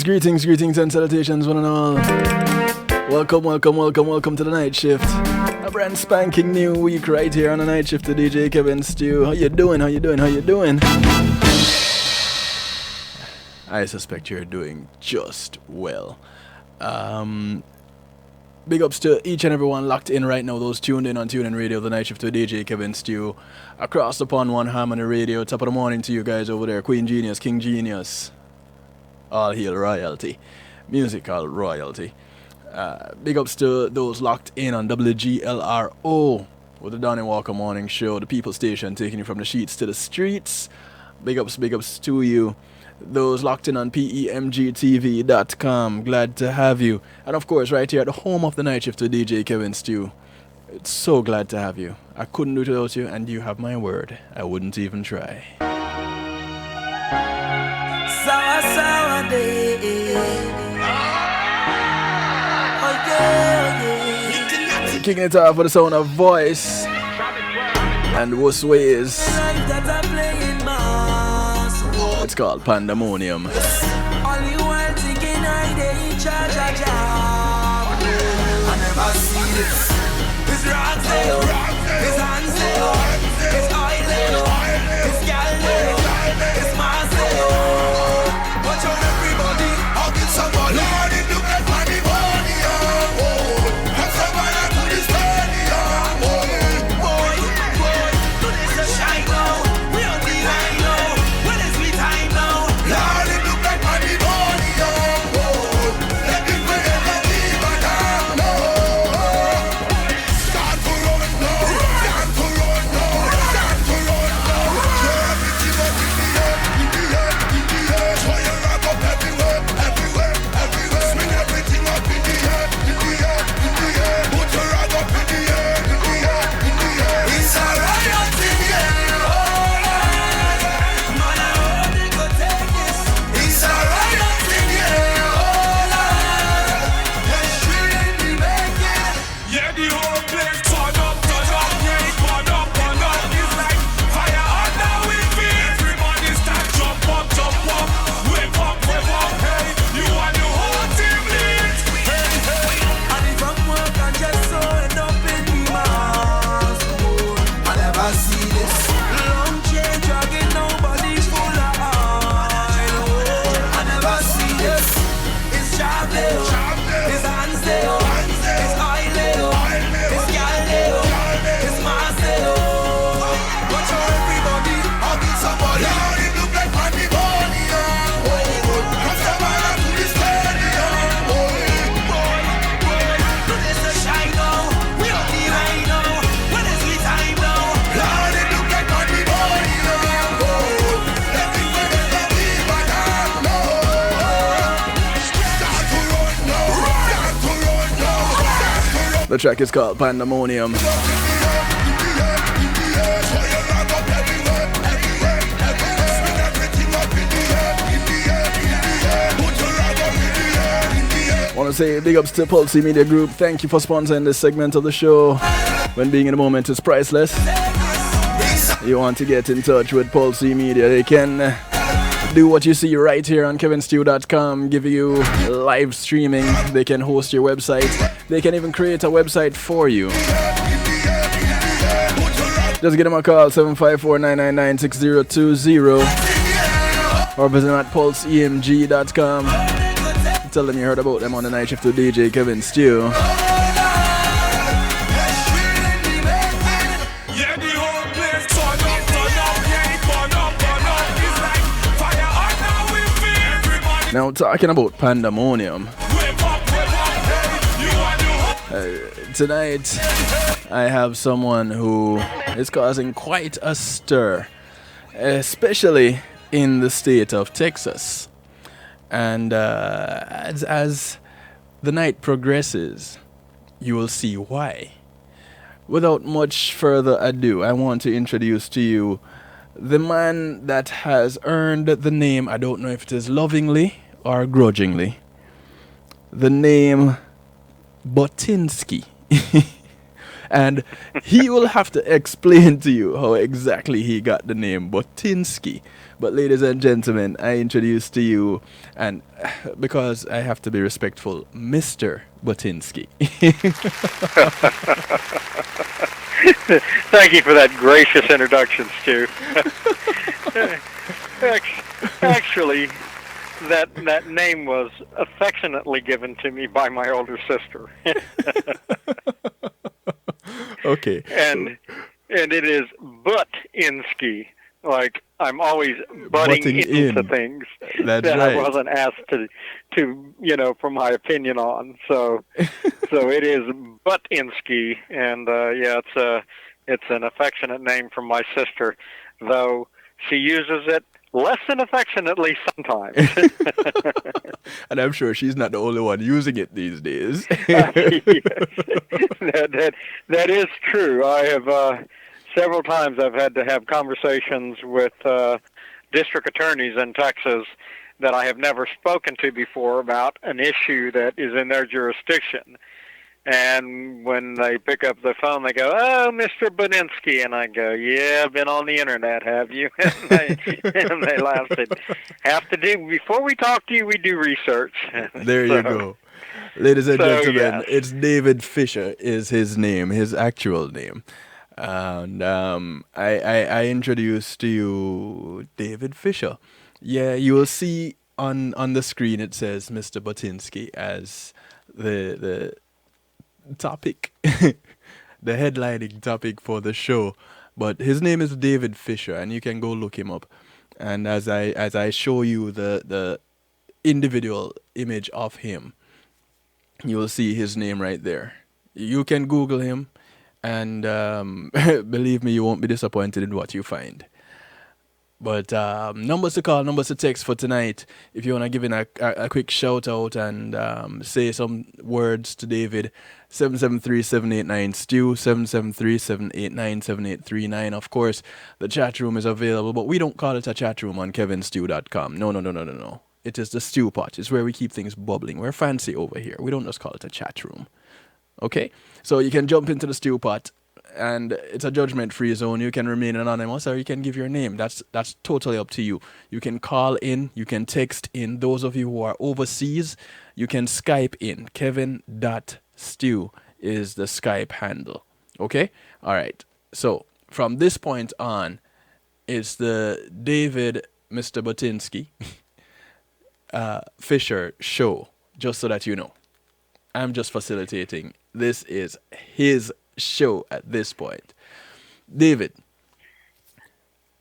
Greetings and salutations one and all. Welcome to the night shift. A brand spanking new week right here on the night shift to DJ Kevin Stew. How you doing? I suspect you're doing just well. Big ups to each and everyone locked in right now, those tuned in on TuneIn Radio, the night shift to DJ Kevin Stew. Across upon One Harmony Radio, top of the morning to you guys over there, Queen Genius, King Genius. All hail royalty. Musical royalty. Big ups to those locked in on WGLRO with the Donny Walker Morning Show, the People Station, taking you from the sheets to the streets. Big ups to you. Those locked in on PEMGTV.com, glad to have you. And of course, right here at the home of the night shift with DJ Kevin Stew. It's so glad to have you. I couldn't do it without you, and you have my word. I wouldn't even try. Sour day. Oh yeah. Kicking it off with the sound of Voice and Wuss Ways. It's called Pandemonium. Only one thinking I dey charge a job. I never see this. It's rock sale, it's hand sale, it's oil sale, it's gal sale, it's my sale. Watch out everybody, I'll get somebody. Lord, it look like pandemonium. Have somebody to this stadium. Boy, do this a shine now. We on the line now. When is we time now? Lord, it look like pandemonium. Let me pray and let me back down. Start to run now. Start to run now. Start to run now. Throw everything up in the air, in the air, in the air. Throw your rag up everywhere, everywhere, everywhere. Swing everything up in the air, in the air, in the air. Put your rag up in the air, in the air, in the air. It's a riot in the air, oh Lord. Man, I hope they go take this. It's a riot in the air, oh Lord. Let's really make it. Yeah, the whole place turn up, yeah, it burn up. It's like fire under we feet. Everybody start jump up, wave up, hey. You and the whole team lead. Hey. And if I'm work and just so end up in the mass. I never see this. Long chain dragging, nobody's full of oil. I never see this. It's Chavdale, it's Hansdale, it's Oilale, it's Galdale, it's Marcelo. Watch out everybody, I'll get somebody. Lord, it look like pandemonium. Come somebody to the stadium. Boy, do this a shine now. We on the line now. When is we time now? Lord, it look like pandemonium. Let me pray and let me back down. Start to run now. Start to run now. Start to run. The track is called Pandemonium. Want to say big ups to Pulse Media Group. Thank you for sponsoring this segment of the show. When being in the moment is priceless. You want to get in touch with Pulse Media, they can do what you see right here on kevinstew.com, give you live streaming. They can host your website. They can even create a website for you. Just give them a call, 754-999-6020, or visit them at pulseemg.com. Tell them you heard about them on the night shift with DJ Kevin Stew. Yeah, the whole place turn up, yeah, it burn up. It's like fire under we feet. Everybody Now, talking about Pandemonium, wave up, hey. You and the whole. tonight I have someone who is causing quite a stir, especially in the state of Texas. And as the night progresses, you will see why. Without much further ado, I want to introduce to you the man that has earned the name, I don't know if it is lovingly or grudgingly, the name Butt-inski. And he will have to explain to you how exactly he got the name Butt-inski. But ladies and gentlemen, I introduce to you, and because I have to be respectful, Mr. Butt-inski. Thank you for that gracious introduction, Stu. Actually, that name was affectionately given to me by my older sister. Okay. And it is Butt-inski. Like I'm always butting Butting into in. things That's that right. I wasn't asked to for my opinion on. So it is Butt-inski, and it's an affectionate name from my sister, though she uses it less than affectionately sometimes. And I'm sure she's not the only one using it these days. Yes, that is true. I have several times I've had to have conversations with district attorneys in Texas that I have never spoken to before about an issue that is in their jurisdiction. And when they pick up the phone, they go, "Oh, Mr. Butt-inski," and I go, "Yeah, I've been on the internet, have you?" And they laugh. Said, "Have to do before we talk to you. We do research." There you go. Ladies and gentlemen, yes. it's David Fisher is his name, his actual name. And I introduced to you David Fisher. Yeah, you will see on the screen it says Mr. Butt-inski as the topic, the headlining topic for the show. But his name is David Fisher, and you can go look him up. And as I show you the individual image of him, you will see his name right there. You can Google him, and believe me, you won't be disappointed in what you find. But numbers to call, numbers to text for tonight. If you want to give in a quick shout out and say some words to David, 773-789-STEW, 773-789-7839. Of course, the chat room is available, but we don't call it a chat room on kevinstew.com. No. It is the stew pot. It's where we keep things bubbling. We're fancy over here. We don't just call it a chat room. Okay? So you can jump into the stew pot, and it's a judgment-free zone. You can remain anonymous, or you can give your name. That's totally up to you. You can call in. You can text in. Those of you who are overseas, you can Skype in. Kevin.stew is the Skype handle. Okay? All right. So from this point on, it's the David Mr. Butt-inski Fisher show, just so that you know. I'm just facilitating. This is his show at this point. David,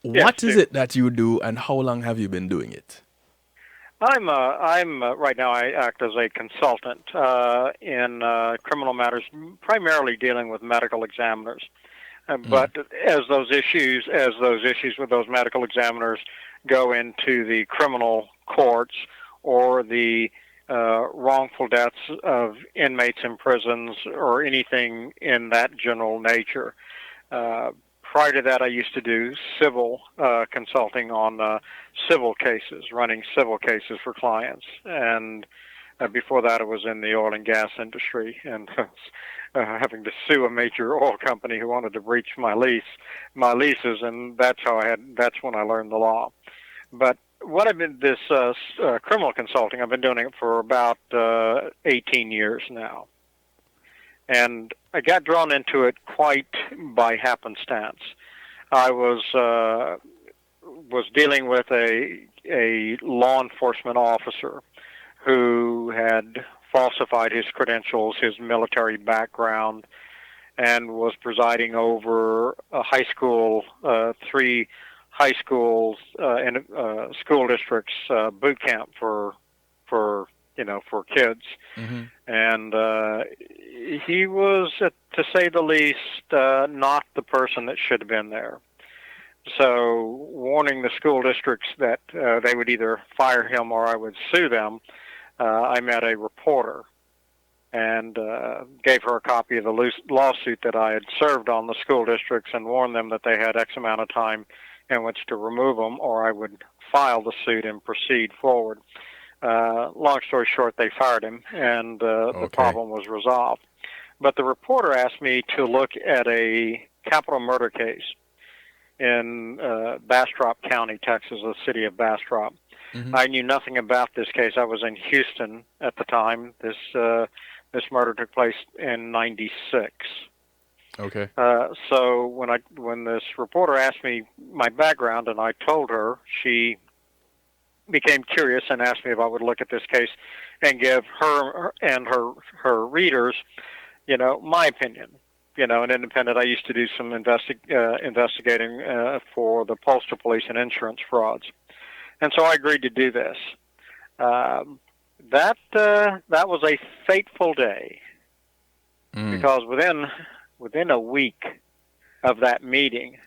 what is it that you do, and how long have you been doing it? I'm right now. I act as a consultant in criminal matters, primarily dealing with medical examiners. But as those issues with those medical examiners go into the criminal courts or the wrongful deaths of inmates in prisons or anything in that general nature. Prior to that, I used to do civil consulting on civil cases, running civil cases for clients. And before that, I was in the oil and gas industry and having to sue a major oil company who wanted to breach my leases, and that's when I learned the law. But what I've been this criminal consulting, I've been doing it for about 18 years now, and I got drawn into it quite by happenstance. I was dealing with a law enforcement officer who had falsified his credentials, his military background, and was presiding over a high school, three high schools and school districts boot camp for kids. Mm-hmm. And he was, to say the least, not the person that should have been there. So, warning the school districts that they would either fire him or I would sue them, I met a reporter and gave her a copy of the lawsuit that I had served on the school districts and warned them that they had X amount of time in which to remove them, or I would file the suit and proceed forward. Long story short, they fired him, and the problem was resolved. But the reporter asked me to look at a capital murder case in Bastrop County, Texas, the city of Bastrop. Mm-hmm. I knew nothing about this case. I was in Houston at the time. This murder took place in '96. Okay. So when this reporter asked me my background and I told her, she became curious and asked me if I would look at this case and give her and her readers, my opinion. An independent. I used to do some investigating for the postal police and insurance frauds, and so I agreed to do this. That was a fateful day because within a week of that meeting,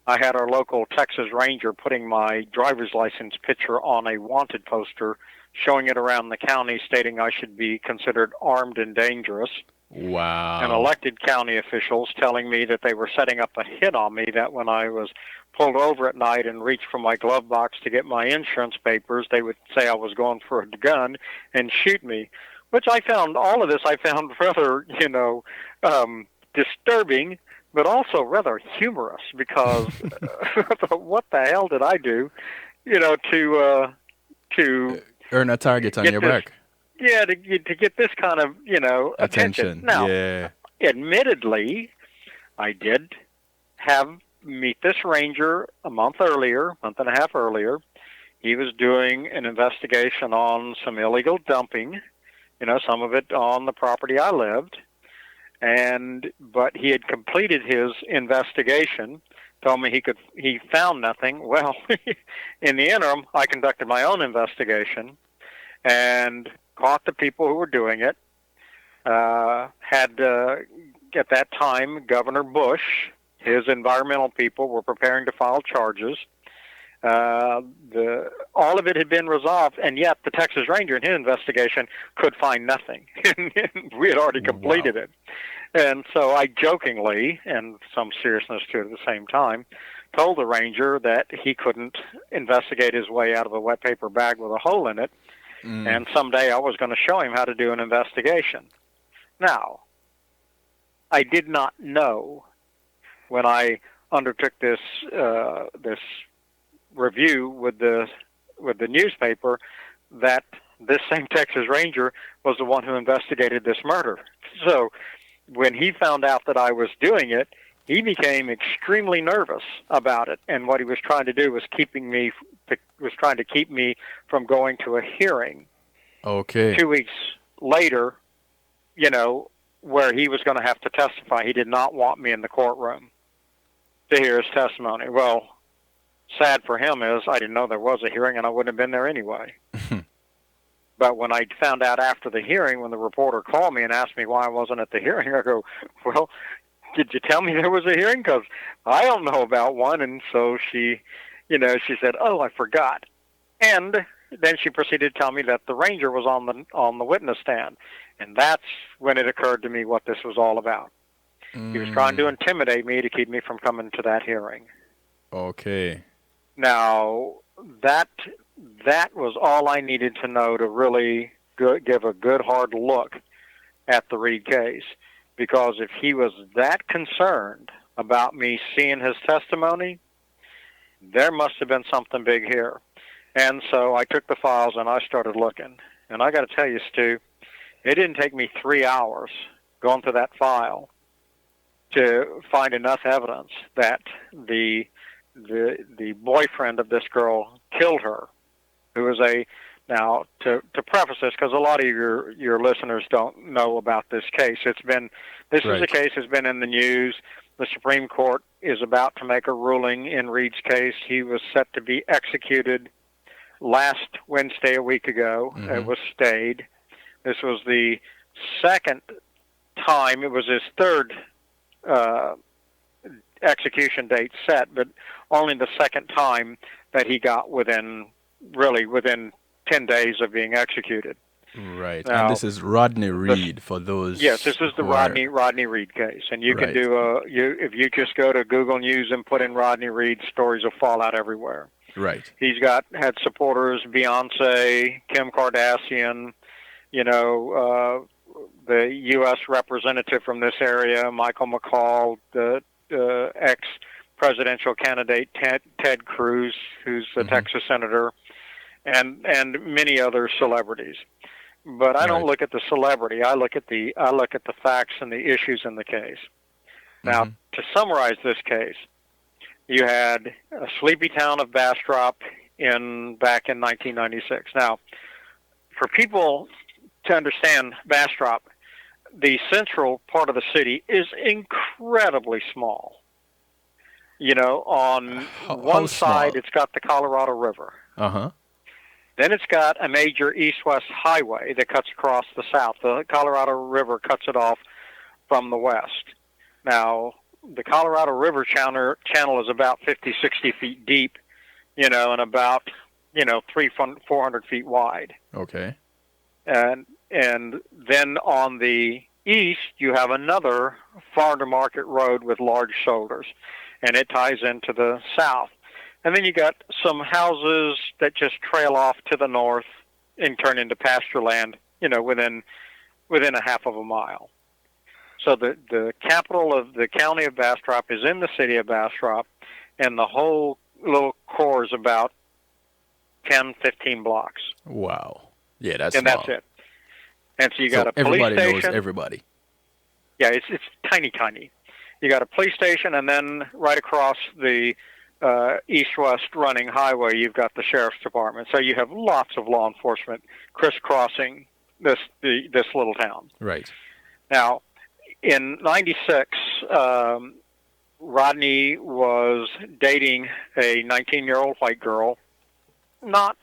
I had our local Texas Ranger putting my driver's license picture on a wanted poster, showing it around the county, stating I should be considered armed and dangerous. Wow. And elected county officials telling me that they were setting up a hit on me, that when I was pulled over at night and reached for my glove box to get my insurance papers, they would say I was going for a gun and shoot me, which I found rather, disturbing, but also rather humorous because what the hell did I do, to earn a target on your back? Yeah, to get this kind of, attention. Now, yeah. Admittedly, I did meet this ranger a month and a half earlier. He was doing an investigation on some illegal dumping, some of it on the property I lived. But he had completed his investigation, told me he found nothing. Well, in the interim, I conducted my own investigation and caught the people who were doing it. At that time, Governor Bush, his environmental people were preparing to file charges. All of it had been resolved, and yet the Texas Ranger in his investigation could find nothing. We had already completed it. And so I jokingly, and some seriousness to it at the same time, told the ranger that he couldn't investigate his way out of a wet paper bag with a hole in it, and someday I was going to show him how to do an investigation. Now, I did not know when I undertook this review with the newspaper that this same Texas Ranger was the one who investigated this murder. So when he found out that I was doing it, he became extremely nervous about it, and what he was trying to do was trying to keep me from going to a hearing. Okay. 2 weeks later, where he was going to have to testify. He did not want me in the courtroom to hear his testimony. Well, sad for him is I didn't know there was a hearing, and I wouldn't have been there anyway. But when I found out after the hearing, when the reporter called me and asked me why I wasn't at the hearing, I go, well, did you tell me there was a hearing? Because I don't know about one. And so she said, oh, I forgot. And then she proceeded to tell me that the ranger was on the witness stand. And that's when it occurred to me what this was all about. He was trying to intimidate me to keep me from coming to that hearing. Okay. Now, that was all I needed to know to really give a good hard look at the Reed case. Because if he was that concerned about me seeing his testimony, there must have been something big here. And so I took the files and I started looking. And I got to tell you, Stu, it didn't take me 3 hours going through that file to find enough evidence that the boyfriend of this girl killed her, who was now, to preface this, because a lot of your listeners don't know about this case, is a case that's been in the news. The Supreme Court is about to make a ruling in Reed's case. He was set to be executed last Wednesday a week ago. It was stayed. This was the second time. It was his third execution date set, but only the second time that he got within 10 days of being executed. Right. Now, and this is Rodney Reed for those. Yes, this is the Rodney Reed case. And you can do if you just go to Google News and put in Rodney Reed, stories will fall out everywhere. Right. He's had supporters, Beyonce, Kim Kardashian, the U.S. representative from this area, Michael McCall, the ex-presidential candidate Ted Cruz, who's a Texas senator, and many other celebrities. But I don't look at the celebrity. I look at the facts and the issues in the case. Now, to summarize this case, you had a sleepy town of Bastrop back in 1996. Now, for people to understand Bastrop, the central part of the city is incredibly small. You know, on one side, it's got the Colorado River. Then it's got a major east-west highway that cuts across the south. The Colorado River cuts it off from the west. Now, the Colorado River channel is about 50, 60 feet deep, you know, and about, 400 feet wide. Okay. And then on the east, you have another farm-to-market road with large shoulders, and it ties into the south. And then you got some houses that just trail off to the north and turn into pasture land, within a half of a mile. So the capital of the county of Bastrop is in the city of Bastrop, and the whole little core is about 10, 15 blocks. Wow. Yeah, that's and small. That's it. And so you got a police everybody station. knows everybody. Yeah, it's tiny, tiny. You got a police station, and then right across the east-west running highway, you've got the sheriff's department. So you have lots of law enforcement crisscrossing this little town. Right. Now, in '96, Rodney was dating a 19-year-old white girl, not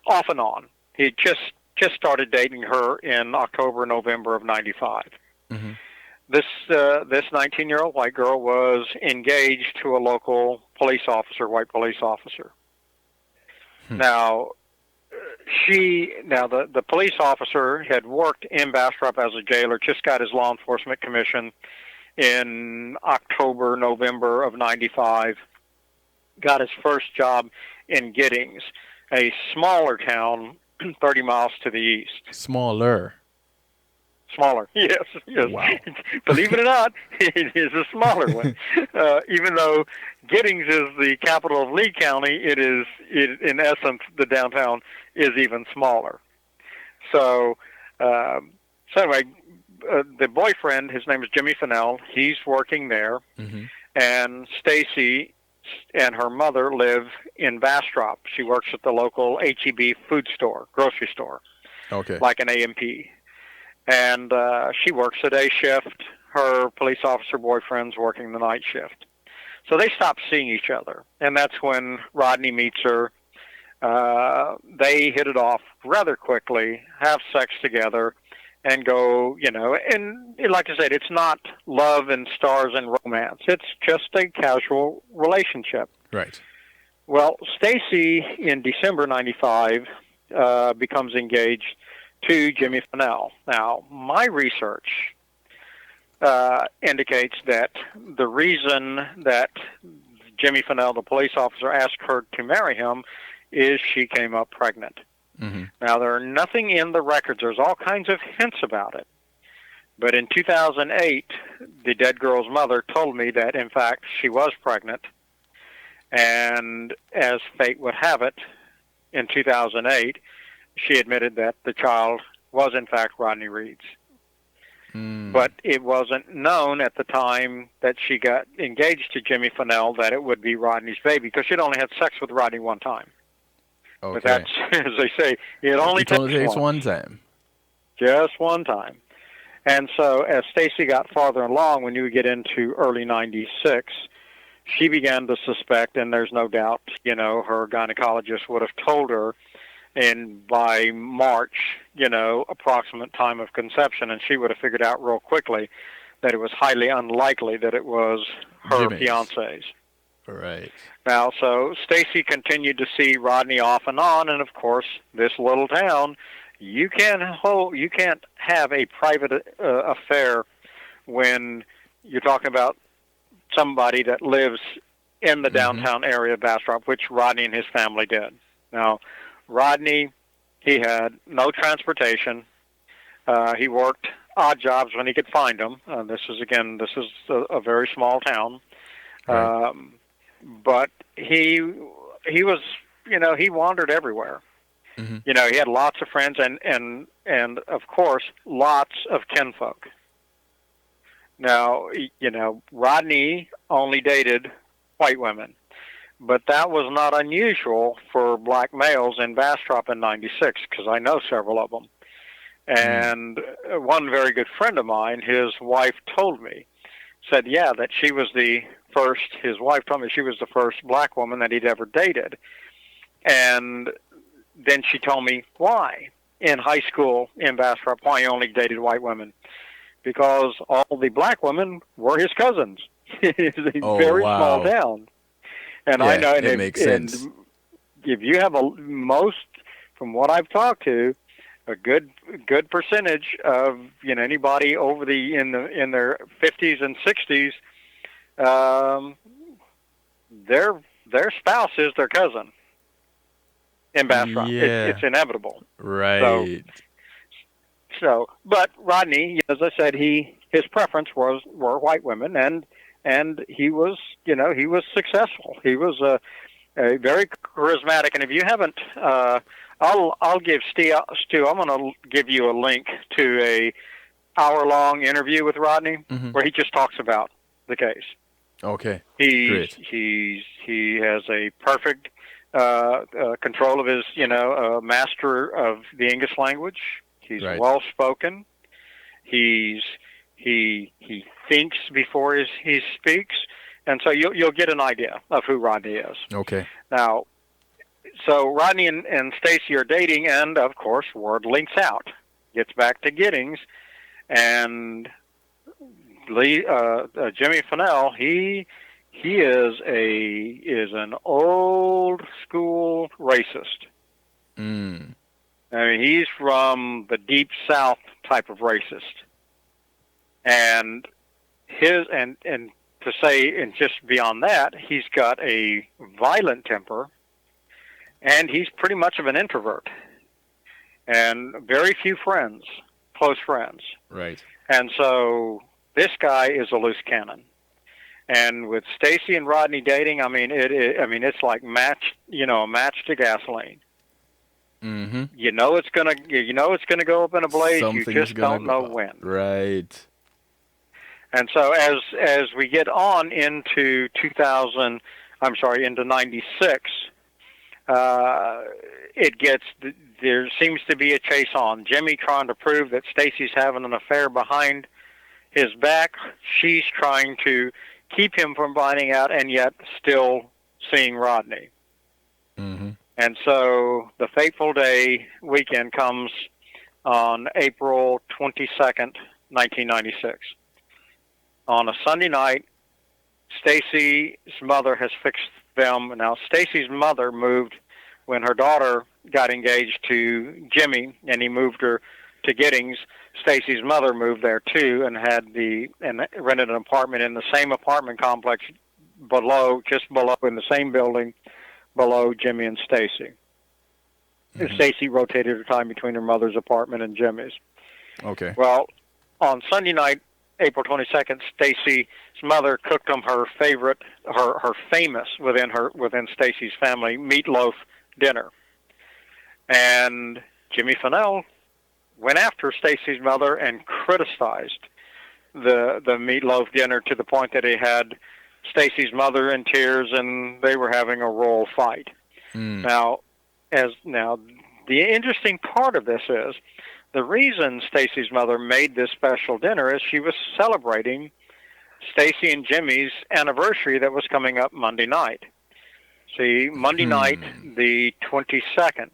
off and on. He just started dating her in October, November of '95. This 19-year-old white girl was engaged to a local police officer, white police officer. Now, the police officer had worked in Bastrop as a jailer, just got his law enforcement commission in October, November of '95. Got his first job in Giddings, a smaller town 30 miles to the east. Smaller, yes. Wow. Believe it or not, it is a smaller one. Even though Giddings is the capital of Lee County, it in essence, the downtown is even smaller. So anyway, the boyfriend, his name is Jimmy Fennell, he's working there, and Stacy and her mother live in Bastrop. She works at the local H-E-B food store, grocery store, like an A&P. And she works a day shift. Her police officer boyfriend's working the night shift. So they stop seeing each other. And that's when Rodney meets her. They hit it off rather quickly, have sex together, and go, and like I said, it's not love and stars and romance. It's just a casual relationship. Right. Well, Stacy, in December '95, becomes engaged to Jimmy Fennell. Now, my research indicates that the reason that Jimmy Fennell, the police officer, asked her to marry him is she came up pregnant. Now, there are nothing in the records. There's all kinds of hints about it. But in 2008, the dead girl's mother told me that, in fact, she was pregnant. And as fate would have it, in 2008, she admitted that the child was, in fact, Rodney Reed's. But it wasn't known at the time that she got engaged to Jimmy Fennell that it would be Rodney's baby, because she'd only had sex with Rodney one time. But that's, as they say, it only takes one time. Just one time. And so as Stacy got farther along, when you get into early '96, she began to suspect, and there's no doubt, her gynecologist would have told her, and by March, approximate time of conception, and she would have figured out real quickly that it was highly unlikely that it was her fiance's. Right. Now, so Stacy continued to see Rodney off and on, and of course, this little town, you can't have a private affair when you're talking about somebody that lives in the downtown area of Bastrop, which Rodney and his family did. Now, Rodney, he had no transportation. He worked odd jobs when he could find them. This is a very small town. Right. But he was, he wandered everywhere. Hmm. He had lots of friends and of course lots of kinfolk. Now, Rodney only dated white women, but that was not unusual for black males in Bastrop in '96 because I know several of them. And one very good friend of mine, his wife told me, said, yeah, that she was the first, his wife told me she was the first black woman that he'd ever dated. And then she told me why in high school in Bastrop, why he only dated white women. Because all the black women were his cousins. It's a Oh, very small wow. town. And I Yeah, know, it makes sense. if you have most, from what I've talked to, a good percentage of anybody over in their 50s and 60s, um, their spouse is their cousin in Bastrop. It's Yeah. inevitable. So Right. but Rodney, as I said, his preference were white women, and he was successful. He was a very charismatic, and if you haven't, I'll give Stu. I'm going to give you a link to a hour-long interview with Rodney Hmm. where he just talks about the case. Okay. Great. He has a perfect control of his master of the English language. He's Right. well spoken. He thinks before he speaks, and so you'll get an idea of who Rodney is. Okay. Now, so Rodney and Stacy are dating, and of course, word links out, gets back to Giddings, and Jimmy Fennell, he is an old school racist. Mm. I mean, he's from the deep South type of racist, and to say, and just beyond that, he's got a violent temper, and he's pretty much of an introvert, and very few friends, close friends, Right. and so this guy is a loose cannon. And with Stacy and Rodney dating, I mean, it's like a match to gasoline. Mm-hmm. It's gonna go up in a blaze. You Something's just gonna don't go know up. when. Right. And so as we get on into into '96, there seems to be a chase on. Jimmy trying to prove that Stacy's having an affair behind his back. She's trying to keep him from finding out, and yet still seeing Rodney. Mm-hmm. And so the fateful day weekend comes on April 22nd, 1996. On a Sunday night, Stacy's mother has fixed them. Now, Stacy's mother moved when her daughter got engaged to Jimmy, and he moved her to Giddings. Stacy's mother moved there too, and rented an apartment in the same apartment complex just below, in the same building below Jimmy and Stacy. Mm-hmm. Stacy rotated her time between her mother's apartment and Jimmy's. Okay. Well, on Sunday night, April 22nd, Stacy's mother cooked them her favorite, her famous within Stacy's family meatloaf dinner, and Jimmy Fennell went after Stacy's mother and criticized the meatloaf dinner to the point that he had Stacy's mother in tears, and they were having a royal fight. Mm. Now, the interesting part of this is the reason Stacy's mother made this special dinner is she was celebrating Stacy and Jimmy's anniversary that was coming up Monday night. See, Monday night, the 22nd.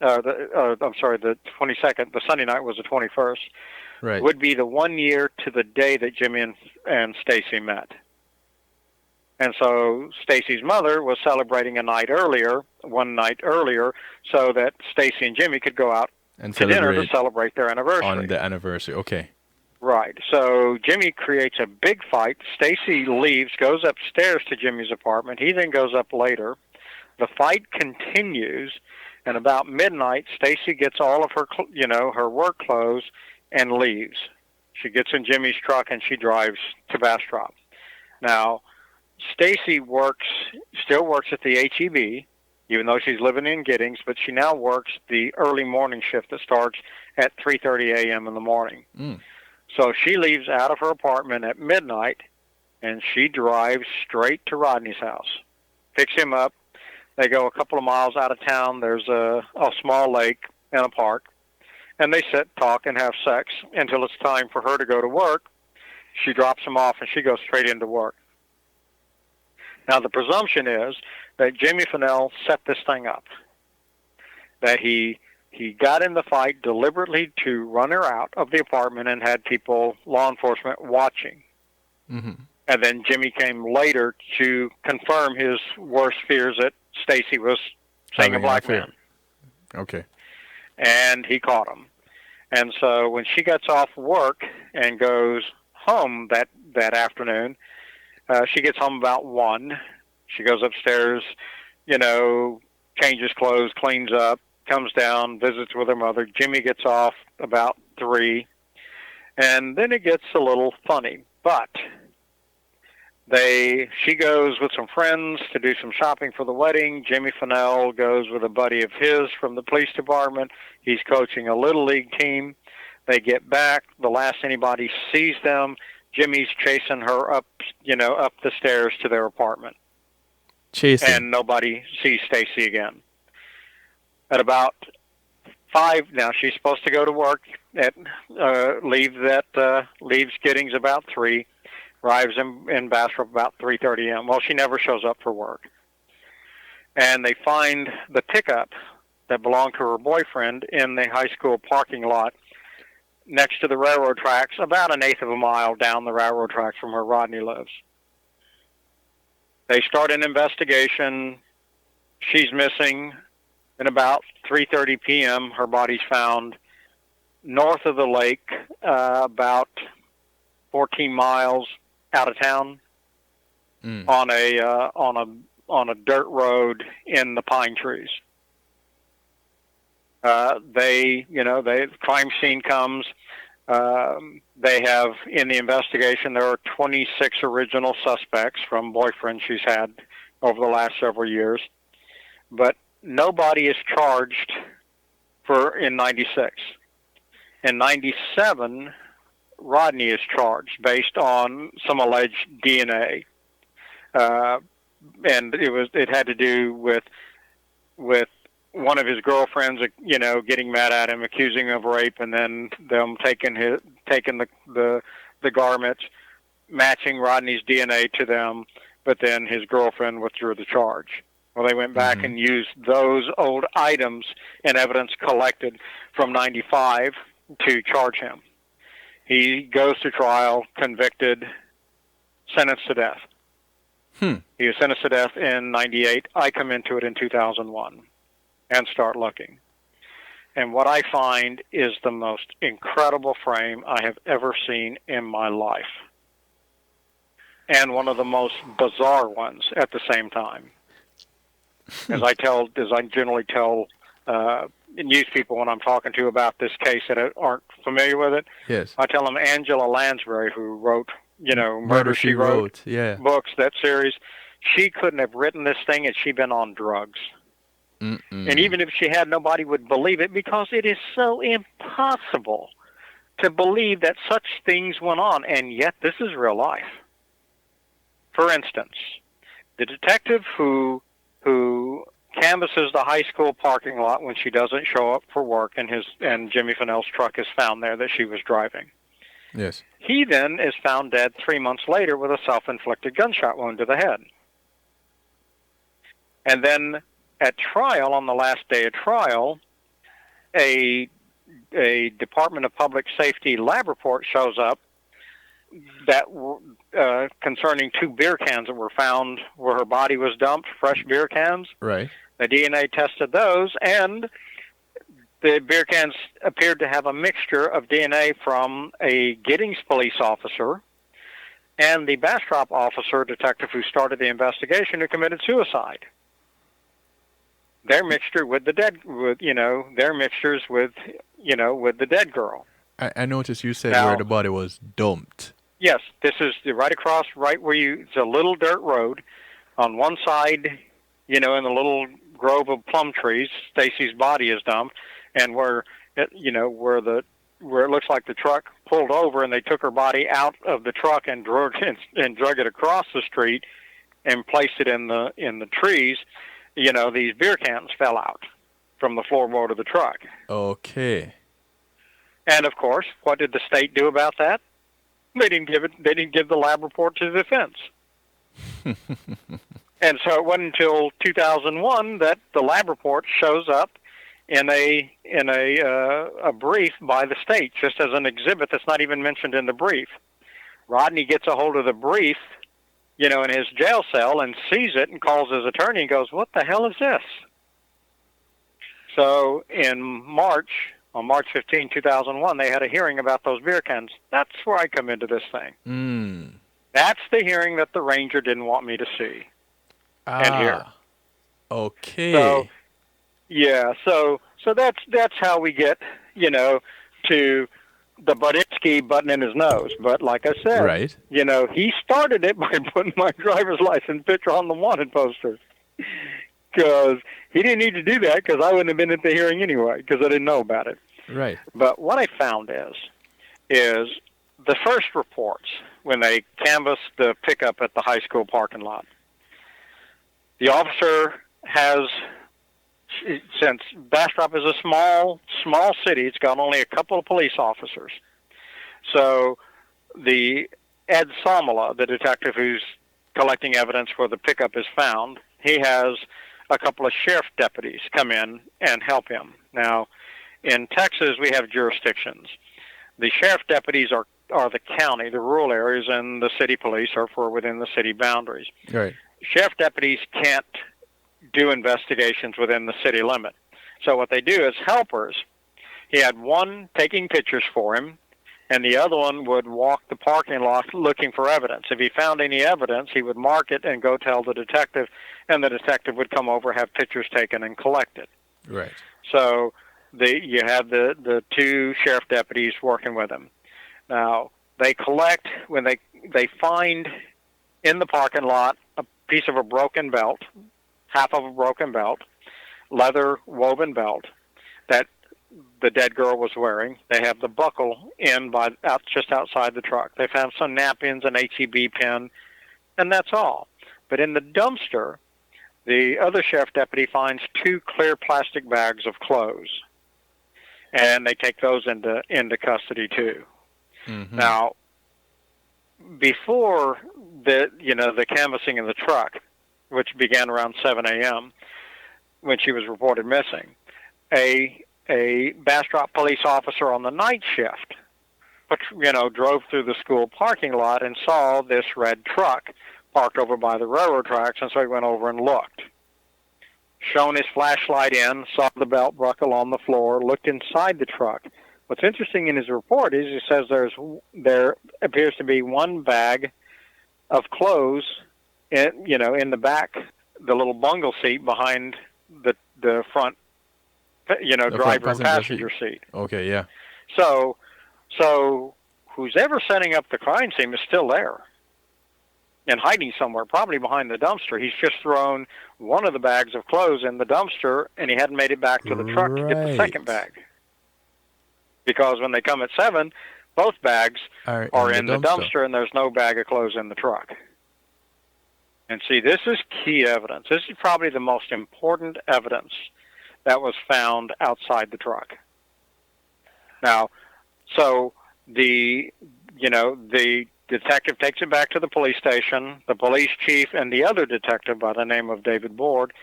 The 22nd. The Sunday night was the 21st. Right. Would be the 1 year to the day that Jimmy and Stacy met. And so Stacy's mother was celebrating one night earlier, so that Stacy and Jimmy could go out and to dinner to celebrate their anniversary. On the anniversary, okay. Right. So Jimmy creates a big fight. Stacy leaves, goes upstairs to Jimmy's apartment. He then goes up later. The fight continues, and about midnight, Stacy gets all of her, her work clothes and leaves. She gets in Jimmy's truck and she drives to Bastrop. Now, Stacy still works at the HEB, even though she's living in Giddings, but she now works the early morning shift that starts at 3:30 a.m. in the morning. So she leaves out of her apartment at midnight, and she drives straight to Rodney's house, picks him up. They go a couple of miles out of town. There's a small lake and a park, and they sit, talk, and have sex until it's time for her to go to work. She drops him off, and she goes straight into work. Now, the presumption is that Jimmy Fennell set this thing up, that he got in the fight deliberately to run her out of the apartment and had people, law enforcement, watching. And then Jimmy came later to confirm his worst fears that Stacy was seeing a black man. Okay. And he caught him. And so when she gets off work and goes home that afternoon, she gets home about 1. She goes upstairs, changes clothes, cleans up, comes down, visits with her mother. Jimmy gets off about 3. And then it gets a little funny. But she goes with some friends to do some shopping for the wedding. Jimmy Fennell goes with a buddy of his from the police department. He's coaching a little league team. They get back. The last anybody sees them, Jimmy's chasing her up the stairs to their apartment. Chasing. And nobody sees Stacy again. At about 5, now she's supposed to go to work leaves Giddings about 3, arrives in Bastrop about 3:30 a.m. Well, she never shows up for work. And they find the pickup that belonged to her boyfriend in the high school parking lot next to the railroad tracks, about 1/8 of a mile down the railroad tracks from where Rodney lives. They start an investigation. She's missing. And about 3:30 p.m., her body's found north of the lake, about 14 miles out of town, on a dirt road in the pine trees. The crime scene comes. They have, in the investigation, there are 26 original suspects from boyfriends she's had over the last several years, but nobody is charged in 96. In 97, Rodney is charged based on some alleged DNA, and it had to do with one of his girlfriends, getting mad at him, accusing him of rape, and then them taking the garments, matching Rodney's DNA to them, but then his girlfriend withdrew the charge. Well, they went back and used those old items and evidence collected from 95 to charge him. He goes to trial, convicted, sentenced to death. He was sentenced to death in 98. I come into it in 2001 and start looking. And what I find is the most incredible frame I have ever seen in my life. And one of the most bizarre ones at the same time. As I generally tell news people when I'm talking to about this case that aren't familiar with it, yes, I tell them Angela Lansbury, who wrote, Murder, She Wrote, books, that series, she couldn't have written this thing had she been on drugs. And even if she had, nobody would believe it because it is so impossible to believe that such things went on, and yet this is real life. For instance, the detective who canvasses the high school parking lot when she doesn't show up for work and Jimmy Fennell's truck is found there that she was driving. Yes. He then is found dead 3 months later with a self-inflicted gunshot wound to the head. And then at trial, on the last day of trial, a Department of Public Safety lab report shows up that concerning 2 beer cans that were found where her body was dumped, fresh beer cans. Right. The DNA tested those, and the beer cans appeared to have a mixture of DNA from a Giddings police officer and the Bastrop officer detective who started the investigation who committed suicide. Their mixture with the dead, their mixtures with the dead girl. I noticed you said Now, where the body was dumped. yes, this is right across, right where it's a little dirt road. On one side, in a little grove of plum trees, Stacy's body is dumped, and where it looks like the truck pulled over and they took her body out of the truck and drug it across the street and placed it in the trees. These beer cans fell out from the floorboard of the truck. Okay. And of course, what did the state do about that? They didn't give the lab report to the defense. And so it wasn't until 2001 that the lab report shows up in a brief by the state, just as an exhibit that's not even mentioned in the brief. Rodney gets a hold of the brief, in his jail cell and sees it and calls his attorney and goes, "What the hell is this?" So on March 15, 2001, they had a hearing about those beer cans. That's where I come into this thing. That's the hearing that the ranger didn't want me to see and hear. Okay. So, yeah, so that's how we get, to the Butt-inski button in his nose. But like I said, right. He started it by putting my driver's license picture on the wanted poster. Because he didn't need to do that, because I wouldn't have been at the hearing anyway, because I didn't know about it. Right. But what I found is the first reports when they canvassed the pickup at the high school parking lot. The officer has, since Bastrop is a small city, it's got only a couple of police officers. So the Ed Somala, the detective who's collecting evidence where the pickup is found, he has a couple of sheriff deputies come in and help him. Now, in Texas, we have jurisdictions. The sheriff deputies are the county, the rural areas, and the city police are for within the city boundaries. Right. Sheriff deputies can't do investigations within the city limit. So what they do is helpers. He had one taking pictures for him, and the other one would walk the parking lot looking for evidence. If he found any evidence, he would mark it and go tell the detective, and the detective would come over, have pictures taken, and collect it. Right. So you have the two sheriff deputies working with him. Now, they collect, when they find in the parking lot a piece of a broken belt, half of a broken belt, leather woven belt that the dead girl was wearing. They have the buckle just outside the truck. They found some napkins, an HEB pen, and that's all. But in the dumpster, the other sheriff deputy finds two clear plastic bags of clothes, and they take those into custody too. Mm-hmm. Now, before the canvassing of the truck, which began around 7 a.m. when she was reported missing, a Bastrop police officer on the night shift, drove through the school parking lot and saw this red truck parked over by the railroad tracks, and so he went over and looked. Shone his flashlight in, saw the belt buckle on the floor, looked inside the truck. What's interesting in his report is he says there appears to be one bag of clothes in the back, the little bungle seat behind the front, driver and passenger seat. Okay, yeah. So who's ever setting up the crime scene is still there and hiding somewhere, probably behind the dumpster. He's just thrown one of the bags of clothes in the dumpster, and he hadn't made it back to the truck to get the second bag. Because when they come at 7, both bags are in the dumpster, and there's no bag of clothes in the truck. And see, this is key evidence. This is probably the most important evidence that was found outside the truck. Now, so the detective takes it back to the police station. The police chief and the other detective by the name of David Board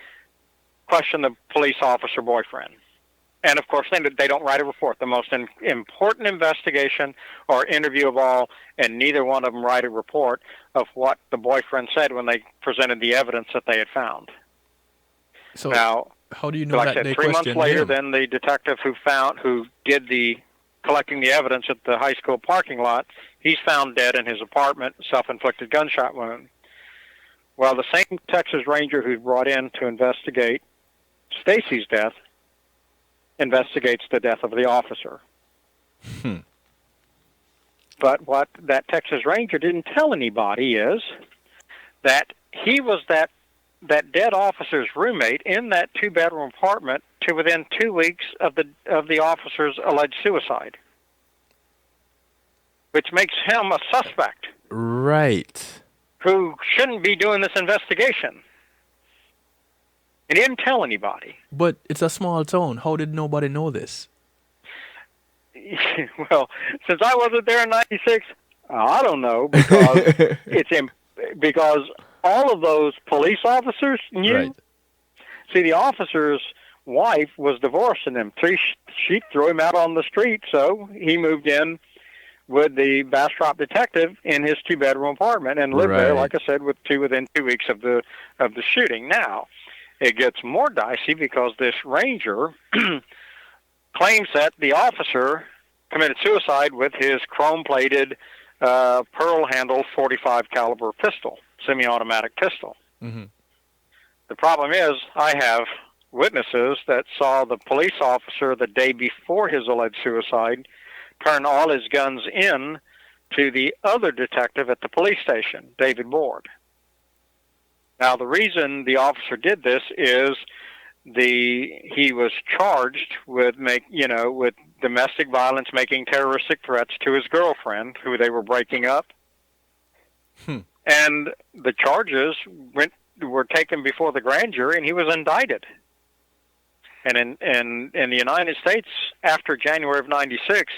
question the police officer boyfriend. And, of course, they don't write a report. The most important investigation or interview of all, and neither one of them write a report of what the boyfriend said when they presented the evidence that they had found. So now, how do you know like that I said, they 3 months questioned later, him? then the detective who did the collecting the evidence at the high school parking lot, he's found dead in his apartment, self-inflicted gunshot wound. Well, the same Texas Ranger who's brought in to investigate Stacy's death investigates the death of the officer. But what that Texas Ranger didn't tell anybody is that he was that dead officer's roommate in that 2-bedroom apartment to within 2 weeks of the officer's alleged suicide, which makes him a suspect. Right. Who shouldn't be doing this investigation. And he didn't tell anybody. But it's a small town. How did nobody know this? Well, since I wasn't there in '96, I don't know, because because all of those police officers knew. Right. See, the officer's wife was divorcing him. She threw him out on the street, so he moved in with the Bastrop detective in his 2-bedroom apartment and lived there, like I said, within 2 weeks of the shooting. Now, it gets more dicey because this ranger claims that the officer committed suicide with his chrome-plated, pearl-handled .45 caliber pistol, semi-automatic pistol. Mm-hmm. The problem is, I have witnesses that saw the police officer the day before his alleged suicide turn all his guns in to the other detective at the police station, David Ward. Now, the reason the officer did this is he was charged with with domestic violence, making terroristic threats to his girlfriend, who they were breaking up. And the charges were taken before the grand jury, and he was indicted. And in the United States, after January of '96,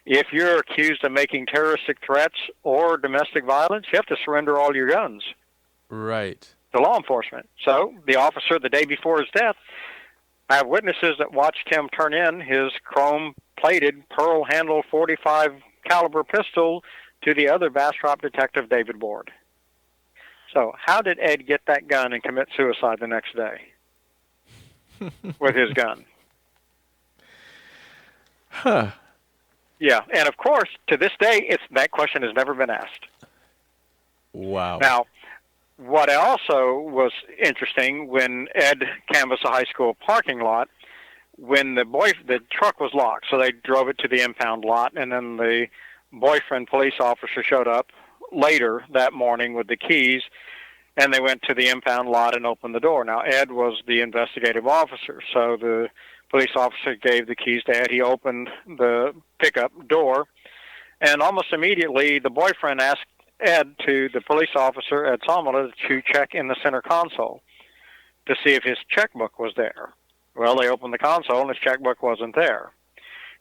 if you're accused of making terroristic threats or domestic violence, you have to surrender all your guns. Right. To law enforcement. So the officer, the day before his death, I have witnesses that watched him turn in his chrome-plated, pearl-handled .45 caliber pistol to the other Bastrop detective, David Ward. So how did Ed get that gun and commit suicide the next day with his gun? Huh. Yeah, and of course, to this day, that question has never been asked. Wow. Now, what also was interesting, when Ed canvassed the high school parking lot, when the truck was locked, so they drove it to the impound lot, and then the boyfriend police officer showed up later that morning with the keys, and they went to the impound lot and opened the door. Now, Ed was the investigative officer, so the police officer gave the keys to Ed. He opened the pickup door, and almost immediately the boyfriend asked the police officer, Ed Somala, to check in the center console to see if his checkbook was there. Well, they opened the console, and his checkbook wasn't there.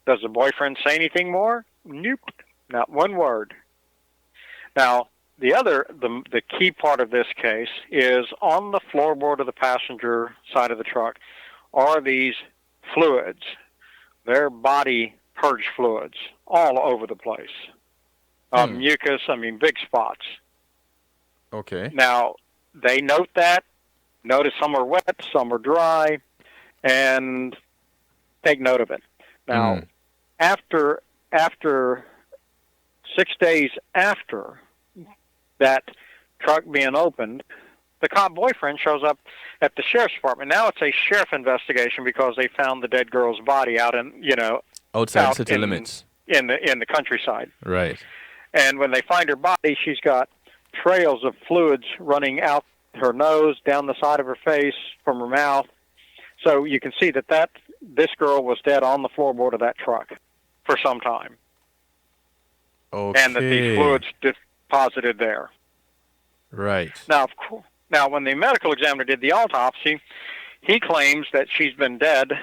Does the boyfriend say anything more? Nope, not one word. Now, the key part of this case is on the floorboard of the passenger side of the truck are these fluids. They're body purge fluids all over the place. Mucus, big spots. Okay. Now, they note that. Notice some are wet, some are dry, and take note of it. Now, after 6 days after that truck being opened, the cop boyfriend shows up at the sheriff's department. Now it's a sheriff investigation because they found the dead girl's body out outside city limits in the countryside. Right. And when they find her body, she's got trails of fluids running out her nose, down the side of her face, from her mouth. So you can see that this girl was dead on the floorboard of that truck for some time. Okay. And that these fluids deposited there. Right. Now, when the medical examiner did the autopsy, he claims that she's been dead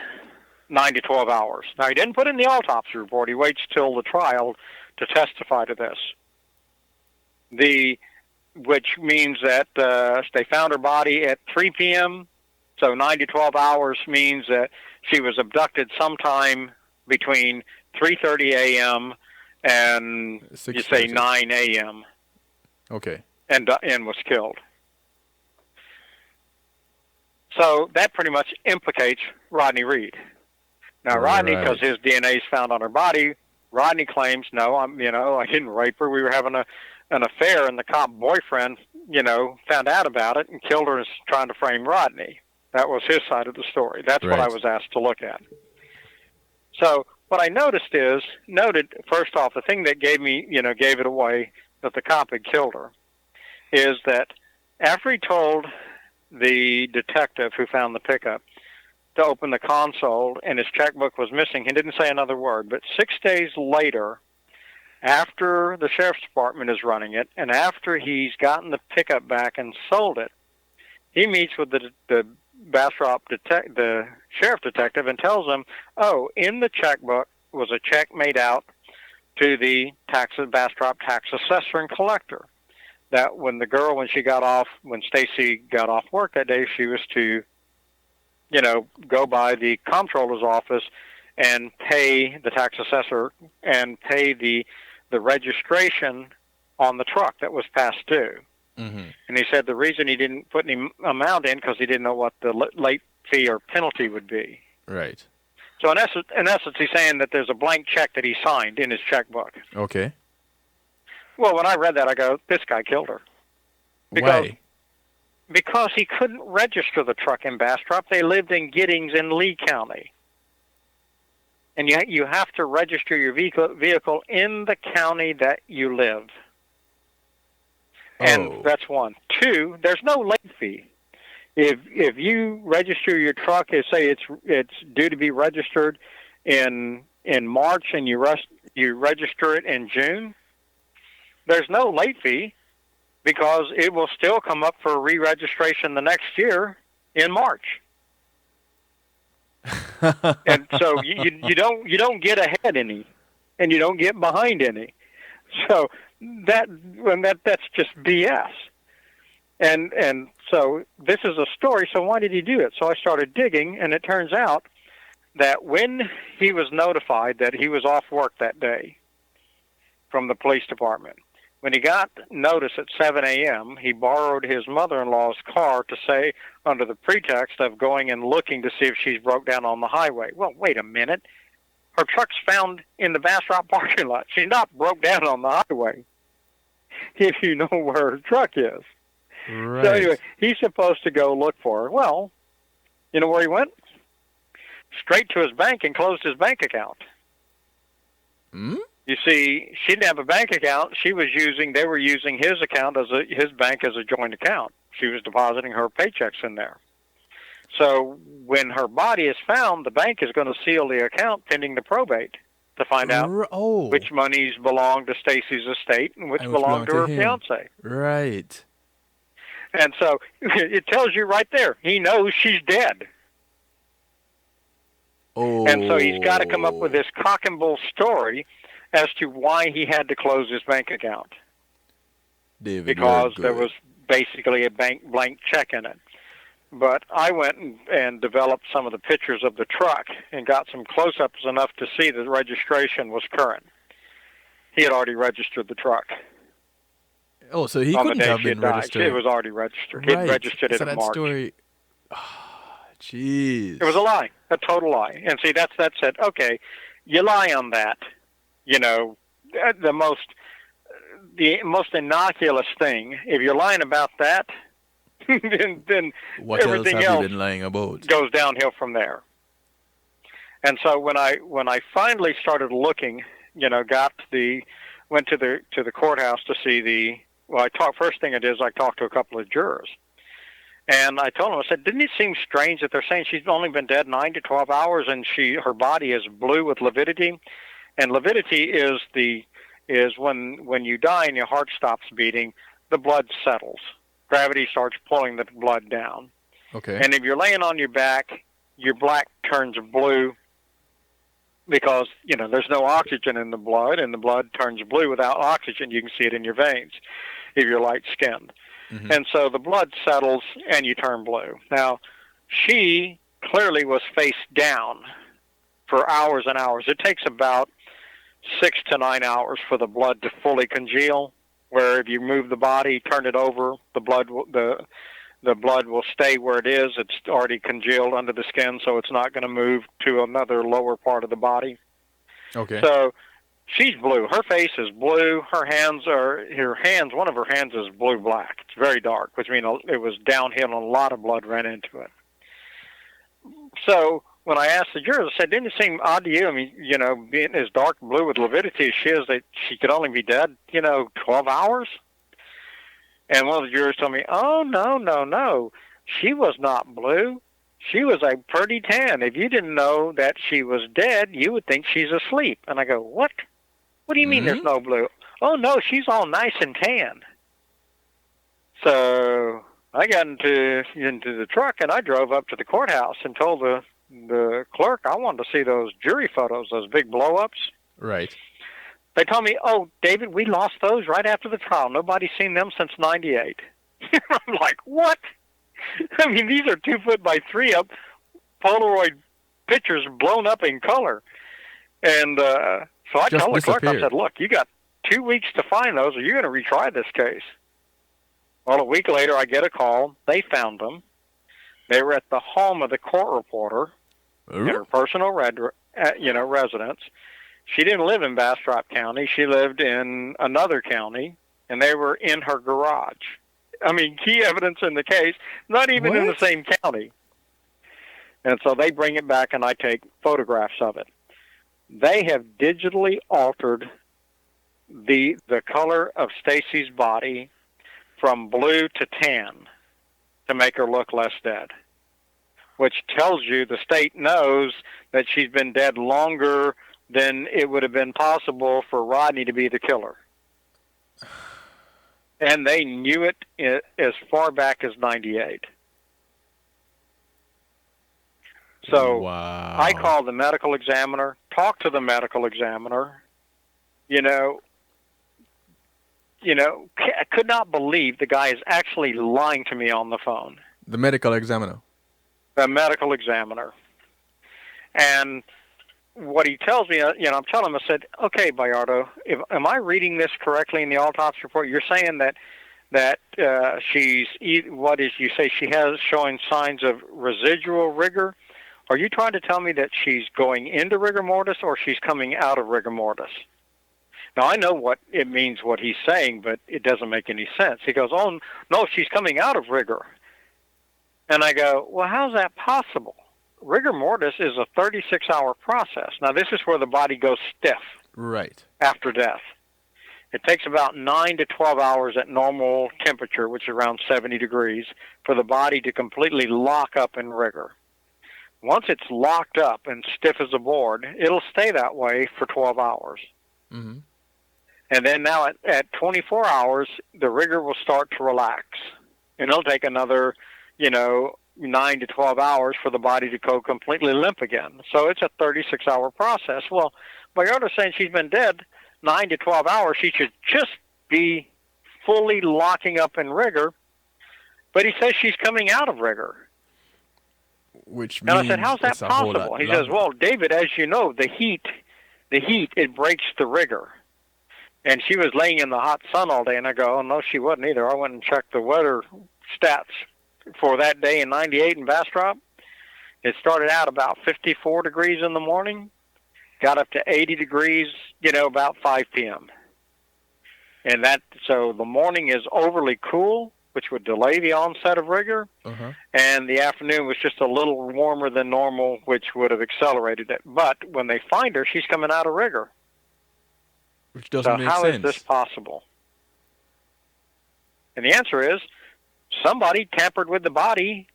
9 to 12 hours. Now, he didn't put in the autopsy report. He waits till the trial to testify to this. Which means that they found her body at 3 p.m., so 9 to 12 hours means that she was abducted sometime between 3:30 a.m. and you say 9 a.m. Okay. And was killed. So that pretty much implicates Rodney Reed. Now, Rodney, because his DNA is found on her body, Rodney claims, no, I didn't rape her. We were having an affair, and the cop boyfriend, found out about it and killed her and is trying to frame Rodney. That was his side of the story. That's what I was asked to look at. So what I noted first off, the thing that gave it away that the cop had killed her is that after he told the detective who found the pickup to open the console and his checkbook was missing, he didn't say another word. But 6 days later, after the sheriff's department is running it, and after he's gotten the pickup back and sold it, he meets with the Bastrop the sheriff detective and tells him, "Oh, in the checkbook was a check made out to the Bastrop tax assessor and collector. That when Stacy got off work that day, she was to, go by the comptroller's office and pay the tax assessor and pay the registration on the truck that was past due." Mm-hmm. And he said the reason he didn't put any amount in because he didn't know what the late fee or penalty would be. Right. So in essence, he's saying that there's a blank check that he signed in his checkbook. Okay. Well, when I read that, I go, this guy killed her. Why? Because he couldn't register the truck in Bastrop. They lived in Giddings in Lee County. And you have to register your vehicle in the county that you live. And that's one. Two, there's no late fee. If you register your truck, say it's due to be registered in March, and you register it in June, there's no late fee because it will still come up for re-registration the next year in March. And so you don't get ahead any, and you don't get behind any. So that's just BS. And so this is a story, so why did he do it? So I started digging, and it turns out that when he was notified that he was off work that day from the police department, when he got notice at 7 a.m., he borrowed his mother-in-law's car to say, under the pretext of going and looking to see if she's broke down on the highway. Well, wait a minute. Her truck's found in the Bastrop parking lot. She's not broke down on the highway if you know where her truck is. Right. So anyway, he's supposed to go look for her. Well, you know where he went? Straight to his bank and closed his bank account. Hmm? You see, she didn't have a bank account. They were using his account his bank as a joint account. She was depositing her paychecks in there. So when her body is found, the bank is going to seal the account pending the probate to find out which monies belong to Stacy's estate and which belong to her fiancé. Right. And so it tells you right there, he knows she's dead. Oh. And so he's got to come up with this cock and bull story as to why he had to close his bank account. David, because there was basically a blank check in it. But I went and developed some of the pictures of the truck and got some close-ups enough to see that the registration was current. He had already registered the truck. Oh, so he couldn't have been registered. It was already registered. He had registered it in March. Story... Jeez. It was a lie, a total lie. And see, that's it. Okay, you lie on that. The most innocuous thing. If you're lying about that, then what everything else have you been lying about? Goes downhill from there. And so when I finally started looking, went to the courthouse to see first thing I did is I talked to a couple of jurors. And I told them, I said, didn't it seem strange that they're saying she's only been dead 9 to 12 hours and her body is blue with lividity? And lividity is when you die and your heart stops beating, the blood settles. Gravity starts pulling the blood down. Okay. And if you're laying on your back, your black turns blue because, there's no oxygen in the blood, and the blood turns blue without oxygen. You can see it in your veins if you're light-skinned. Mm-hmm. And so the blood settles and you turn blue. Now, she clearly was face down for hours and hours. It takes about 6 to 9 hours for the blood to fully congeal, where if you move the body, turn it over, the blood will stay where it is. It's already congealed under the skin, so it's not going to move to another lower part of the body. Okay. So she's blue. Her face is blue. One of her hands is blue-black. It's very dark, which means it was downhill and a lot of blood ran into it. So when I asked the jurors, I said, didn't it seem odd to you? I mean, being as dark blue with lividity as she is, that she could only be dead, 12 hours? And one of the jurors told me, oh, no. She was not blue. She was a pretty tan. If you didn't know that she was dead, you would think she's asleep. And I go, what? What do you mean there's no blue? Oh, no, she's all nice and tan. So I got into the truck, and I drove up to the courthouse and told the clerk I wanted to see those jury photos, those big blow-ups. Right. They told me, oh, David, we lost those right after the trial. Nobody's seen them since 98. I'm like, what? I mean, these are 2 foot by 3 up Polaroid pictures blown up in color. And so I told the clerk, I said, look, you got 2 weeks to find those, or you're going to retry this case. Well, a week later, I get a call. They found them. They were at the home of the court reporter in her personal residence. She didn't live in Bastrop County. She lived in another county, and they were in her garage. I mean, key evidence in the case, not even in the same county. And so they bring it back, and I take photographs of it. They have digitally altered the color of Stacy's body from blue to tan to make her look less dead, which tells you the state knows that she's been dead longer than it would have been possible for Rodney to be the killer. And they knew it as far back as 98. So I called the medical examiner, talked to the medical examiner, I could not believe the guy is actually lying to me on the phone. The medical examiner. The medical examiner. And what he tells me, I'm telling him, I said, okay, Bayardo, am I reading this correctly in the autopsy report? You're saying that she's, you say she has showing signs of residual rigor? Are you trying to tell me that she's going into rigor mortis or she's coming out of rigor mortis? Now, I know what it means, what he's saying, but it doesn't make any sense. He goes, oh, no, she's coming out of rigor. And I go, well, how's that possible? Rigor mortis is a 36-hour process. Now, this is where the body goes stiff. Right. After death. It takes about 9 to 12 hours at normal temperature, which is around 70 degrees, for the body to completely lock up in rigor. Once it's locked up and stiff as a board, it'll stay that way for 12 hours. Mm-hmm. And then now at 24 hours, the rigor will start to relax. And it'll take another, 9 to 12 hours for the body to go completely limp again. So it's a 36-hour process. Well, Bayardo's saying she's been dead 9 to 12 hours. She should just be fully locking up in rigor. But he says she's coming out of rigor. Which and I said, how's that possible? He says, well, David, as you know, the heat, it breaks the rigor. And she was laying in the hot sun all day, and I go, oh, no, she wasn't either. I went and checked the weather stats for that day in 98 in Bastrop. It started out about 54 degrees in the morning, got up to 80 degrees, about 5 p.m. And so the morning is overly cool, which would delay the onset of rigor, and the afternoon was just a little warmer than normal, which would have accelerated it. But when they find her, she's coming out of rigor. Which doesn't make sense. So how is this possible? And the answer is somebody tampered with the body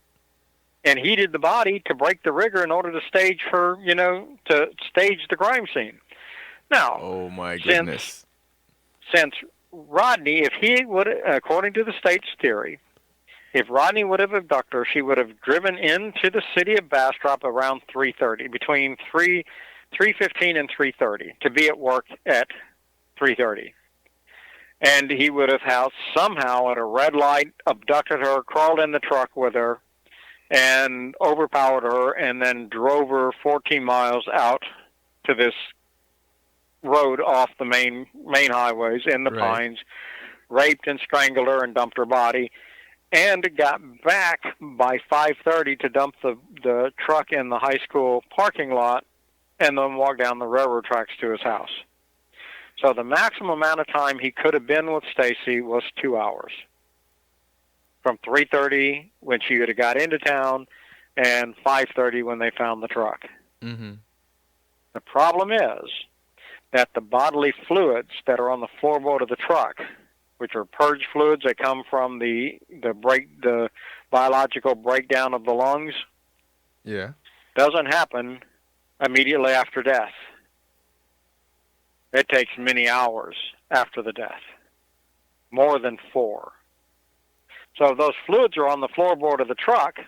and heated the body to break the rigor in order to stage her, to stage the crime scene. Now, oh my goodness. Since Rodney, if he would, according to the state's theory, if Rodney would have abducted her, she would have driven into the city of Bastrop around 3:30, between 3:15 and 3:30, to be at work at 3:30. And he would have somehow at a red light abducted her, crawled in the truck with her, and overpowered her, and then drove her 14 miles out to this road off the main highways in the pines, raped and strangled her and dumped her body, and got back by 5:30 to dump the truck in the high school parking lot and then walk down the railroad tracks to his house. So the maximum amount of time he could have been with Stacy was 2 hours. From 3:30, when she would have got into town, and 5:30 when they found the truck. Mm-hmm. The problem is that the bodily fluids that are on the floorboard of the truck, which are purge fluids that come from the biological breakdown of the lungs, Yeah. doesn't happen immediately after death. It takes many hours after the death, more than 4. So if those fluids are on the floorboard of the truck,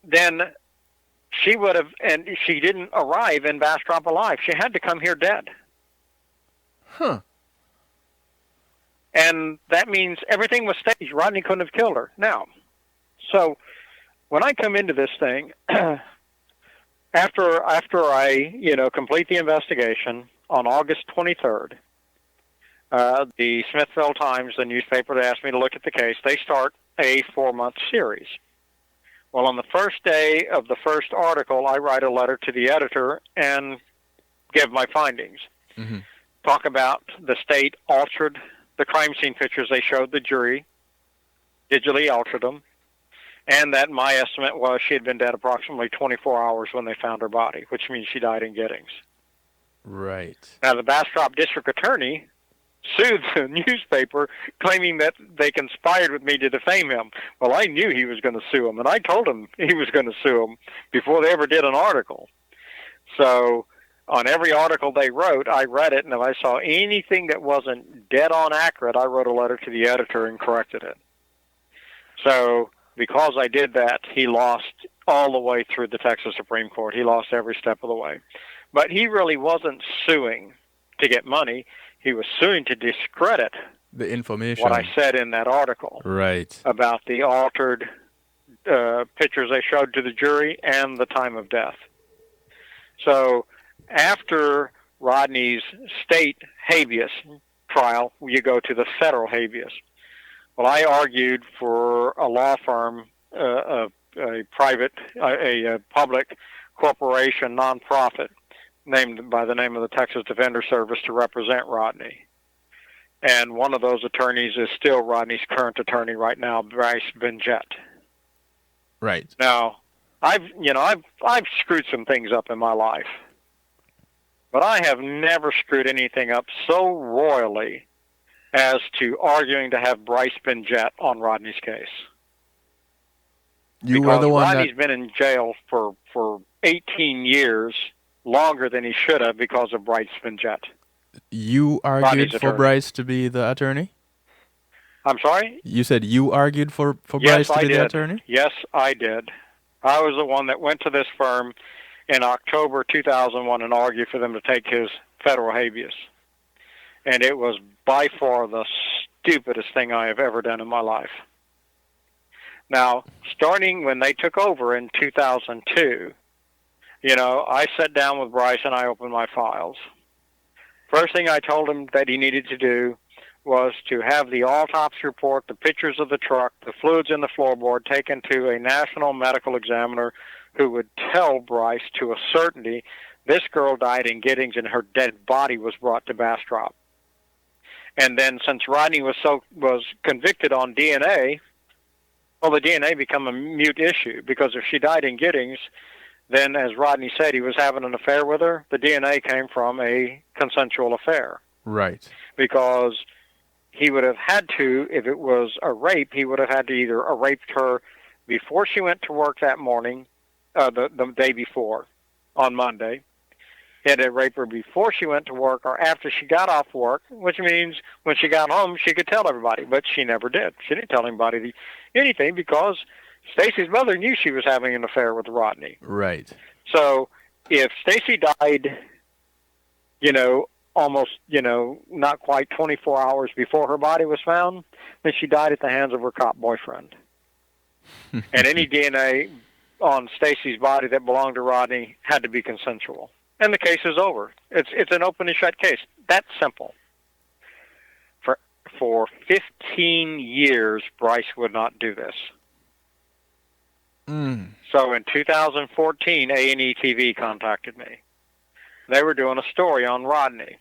then she would have, and she didn't arrive in Bastrop alive. She had to come here dead. Huh. And that means everything was staged. Rodney couldn't have killed her. Now, so when I come into this thing, after I complete the investigation on August 23rd, the Smithville Times, the newspaper that asked me to look at the case, they start a 4-month series. Well, on the first day of the first article, I write a letter to the editor and give my findings. Mm-hmm. Talk about the state altered the crime scene pictures they showed the jury, digitally altered them, and that my estimate was she had been dead approximately 24 hours when they found her body, which means she died in Giddings. Right. Now, the Bastrop district attorney sued the newspaper, claiming that they conspired with me to defame him. Well, I knew he was going to sue him, and I told him he was going to sue him before they ever did an article. So on every article they wrote, I read it, and if I saw anything that wasn't dead-on accurate, I wrote a letter to the editor and corrected it. So because I did that, he lost all the way through the Texas Supreme Court. He lost every step of the way. But he really wasn't suing to get money. He was suing to discredit The information. what I said in that article Right. about the altered pictures they showed to the jury and the time of death. So after Rodney's state habeas trial, you go to the federal habeas. Well, I argued for a law firm, a public corporation, nonprofit, named by the name of the Texas Defender Service to represent Rodney. And one of those attorneys is still Rodney's current attorney right now, Bryce Benjett. Right. Now, I've screwed some things up in my life, but I have never screwed anything up so royally as to arguing to have Bryce Benjett on Rodney's case. You because were the one Rodney's been in jail for 18 years, longer than he should have because of Bryce Benjett. you argued Rodney's for attorney. Bryce to be the attorney? I'm sorry? You said you argued for Yes, Bryce to I be the did. attorney? Yes, I did. I was the one that went to this firm in October 2001 and argued for them to take his federal habeas. And it was by far the stupidest thing I have ever done in my life. Now, starting when they took over in 2002, I sat down with Bryce and I opened my files. First thing I told him that he needed to do was to have the autopsy report, the pictures of the truck, the fluids in the floorboard taken to a national medical examiner who would tell Bryce to a certainty this girl died in Giddings and her dead body was brought to Bastrop. And then since Rodney was convicted on DNA, well, the DNA become a mute issue because if she died in Giddings, then as Rodney said, he was having an affair with her. The DNA came from a consensual affair. Right. Because he would have had to, if it was a rape, he would have had to either raped her before she went to work that morning, the day before, on Monday. He had to rape her before she went to work or after she got off work, which means when she got home, she could tell everybody, but she never did. She didn't tell anybody anything because Stacy's mother knew she was having an affair with Rodney. Right. So if Stacy died, almost, not quite 24 hours before her body was found, then she died at the hands of her cop boyfriend. And any DNA on Stacy's body that belonged to Rodney had to be consensual. And the case is over. It's an open and shut case. That's simple. For 15 years, Bryce would not do this. So in 2014, A&E TV contacted me. They were doing a story on Rodney.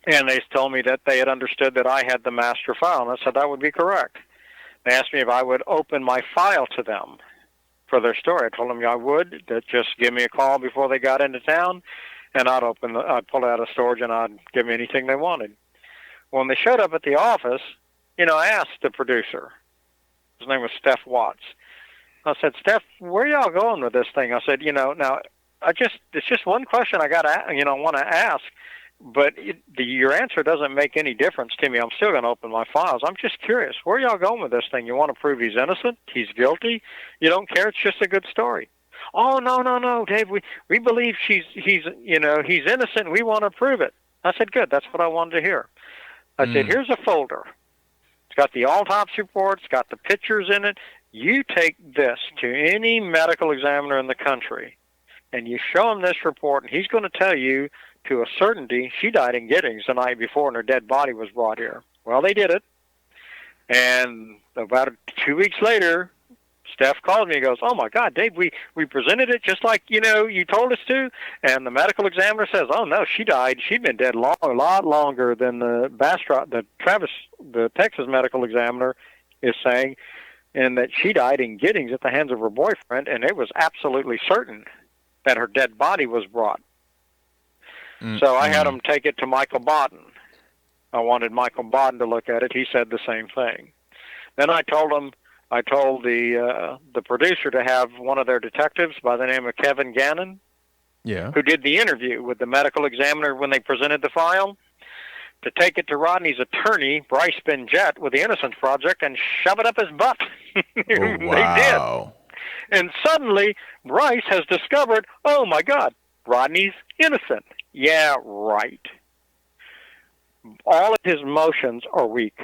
And they told me that they had understood that I had the master file. And I said that would be correct. They asked me if I would open my file to them. for their story. I told them I would. That just give me a call before they got into town, and I'd pull it out of storage, and I'd give me anything they wanted. When they showed up at the office, I asked the producer. His name was Steph Watts. I said, Steph, where y'all going with this thing? I said, now it's just one question I want to ask. But your answer doesn't make any difference to me. I'm still going to open my files. I'm just curious. Where are y'all going with this thing? You want to prove he's innocent? He's guilty? You don't care? It's just a good story. Oh, no, Dave. We believe he's innocent. We want to prove it. I said, good. That's what I wanted to hear. I said, here's a folder. It's got the autopsy report. It's got the pictures in it. You take this to any medical examiner in the country, and you show him this report, and he's going to tell you to a certainty she died in Giddings the night before and her dead body was brought here. Well, they did it. And about 2 weeks later, Steph called me and goes, oh, my God, Dave, we presented it just like, you told us to. And the medical examiner says, oh, no, she died. She'd been dead a lot longer than the Texas medical examiner is saying, and that she died in Giddings at the hands of her boyfriend, and it was absolutely certain that her dead body was brought. So I had him take it to Michael Bodden. I wanted Michael Bodden to look at it. He said the same thing. Then I told the producer to have one of their detectives by the name of Kevin Gannon, who did the interview with the medical examiner when they presented the file, to take it to Rodney's attorney, Bryce Benjett, with the Innocence Project and shove it up his butt. Oh, wow. They did. And suddenly, Bryce has discovered, oh, my God, Rodney's innocent. Yeah, right. All of his motions are weak.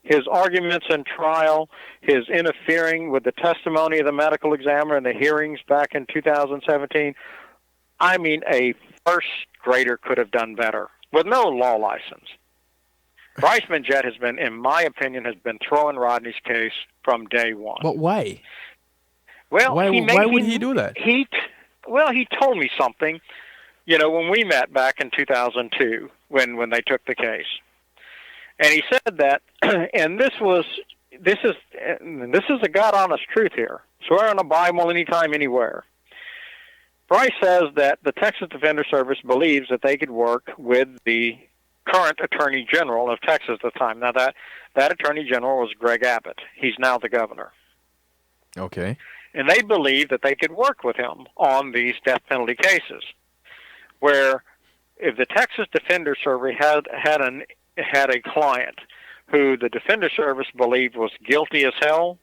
His arguments in trial, his interfering with the testimony of the medical examiner in the hearings back in 2017, I mean, a first grader could have done better with no law license. Bryce Benjett has been, in my opinion, throwing Rodney's case from day one. But why? Well, why would he do that? He told me something. When we met back in 2002, when they took the case, and he said that, and this is a God honest truth here. Swear on the Bible, anytime, anywhere. Bryce says that the Texas Defender Service believes that they could work with the current Attorney General of Texas at the time. Now that Attorney General was Greg Abbott. He's now the governor. Okay. And they believe that they could work with him on these death penalty cases, where if the Texas Defender Service had a client who the Defender Service believed was guilty as hell,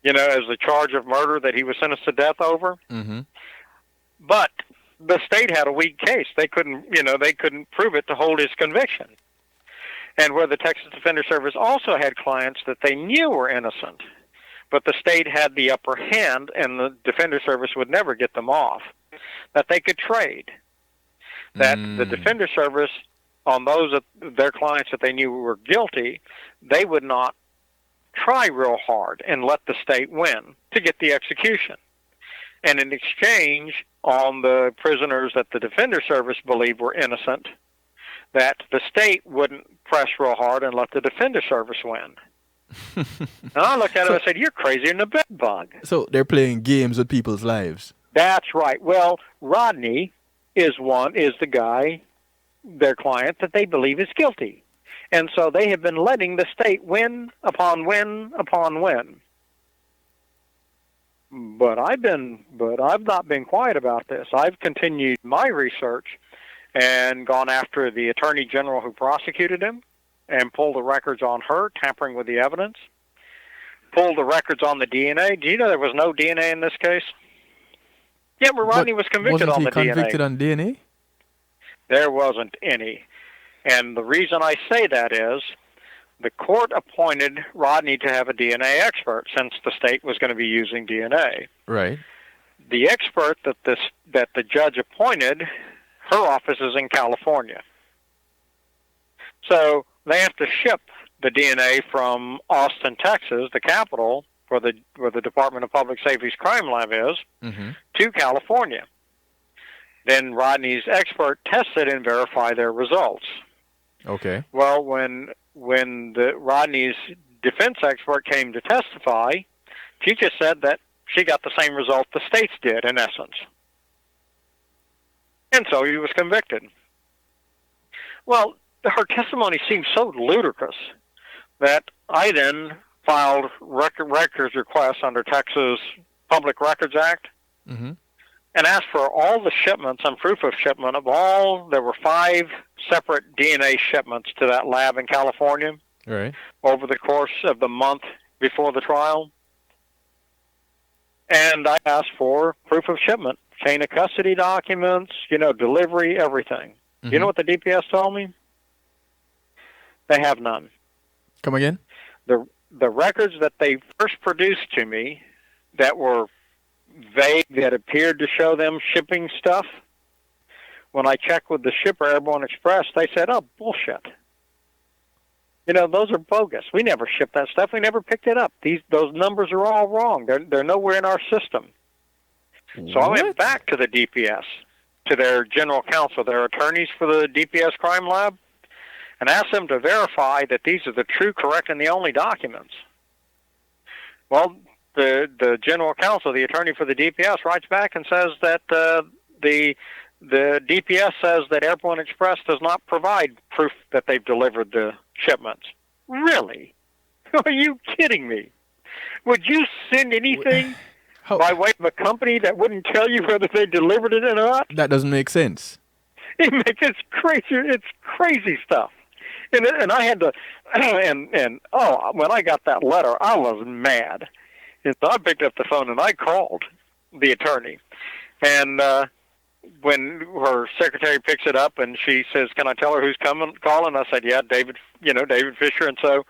as the charge of murder that he was sentenced to death over, but the state had a weak case. They couldn't prove it to hold his conviction. And where the Texas Defender Service also had clients that they knew were innocent, but the state had the upper hand and the Defender Service would never get them off, that they could trade. That the Defender Service, on those of their clients that they knew were guilty, they would not try real hard and let the state win to get the execution. And in exchange, on the prisoners that the Defender Service believed were innocent, that the state wouldn't press real hard and let the Defender Service win. And I looked at it and I said, you're crazier than a bed bug. So they're playing games with people's lives. That's right. Well, Rodney is the guy, their client, that they believe is guilty. And so they have been letting the state win upon win upon win. But I've not been quiet about this. I've continued my research and gone after the Attorney General who prosecuted him and pulled the records on her, tampering with the evidence. Pulled the records on the DNA. Do you know there was no DNA in this case? Yeah, but Rodney was convicted on the DNA. Wasn't he convicted on DNA? There wasn't any. And the reason I say that is the court appointed Rodney to have a DNA expert since the state was going to be using DNA. Right. The expert that the judge appointed, her office is in California. So they have to ship the DNA from Austin, Texas, the capital, where the Department of Public Safety's crime lab is, to California. Then Rodney's expert tests it and verify their results. Okay. Well, when Rodney's defense expert came to testify, she just said that she got the same result the states did, in essence. And so he was convicted. Well, her testimony seemed so ludicrous that I then filed records requests under Texas Public Records Act Mm-hmm. and asked for all the shipments and proof of shipment of all. There were 5 separate DNA shipments to that lab in California Right. over the course of the month before the trial. And I asked for proof of shipment, chain of custody documents, delivery, everything. Mm-hmm. You know what the DPS told me? They have none. Come again? The records that they first produced to me that were vague, that appeared to show them shipping stuff, when I checked with the shipper, Airborne Express, they said, oh, bullshit. Those are bogus. We never shipped that stuff. We never picked it up. Those numbers are all wrong. They're nowhere in our system. So I went back to the DPS, to their general counsel, their attorneys for the DPS crime lab, and asked them to verify that these are the true, correct, and the only documents. Well, the general counsel, the attorney for the DPS, writes back and says that the DPS says that Airborne Express does not provide proof that they've delivered the shipments. Really? Are you kidding me? Would you send anything by way of a company that wouldn't tell you whether they delivered it or not? That doesn't make sense. It's crazy. It's crazy stuff. And I had to, when I got that letter, I was mad. And so I picked up the phone and I called the attorney. And when her secretary picks it up and she says, "Can I tell her who's calling?" I said, "Yeah, David Fisher." And so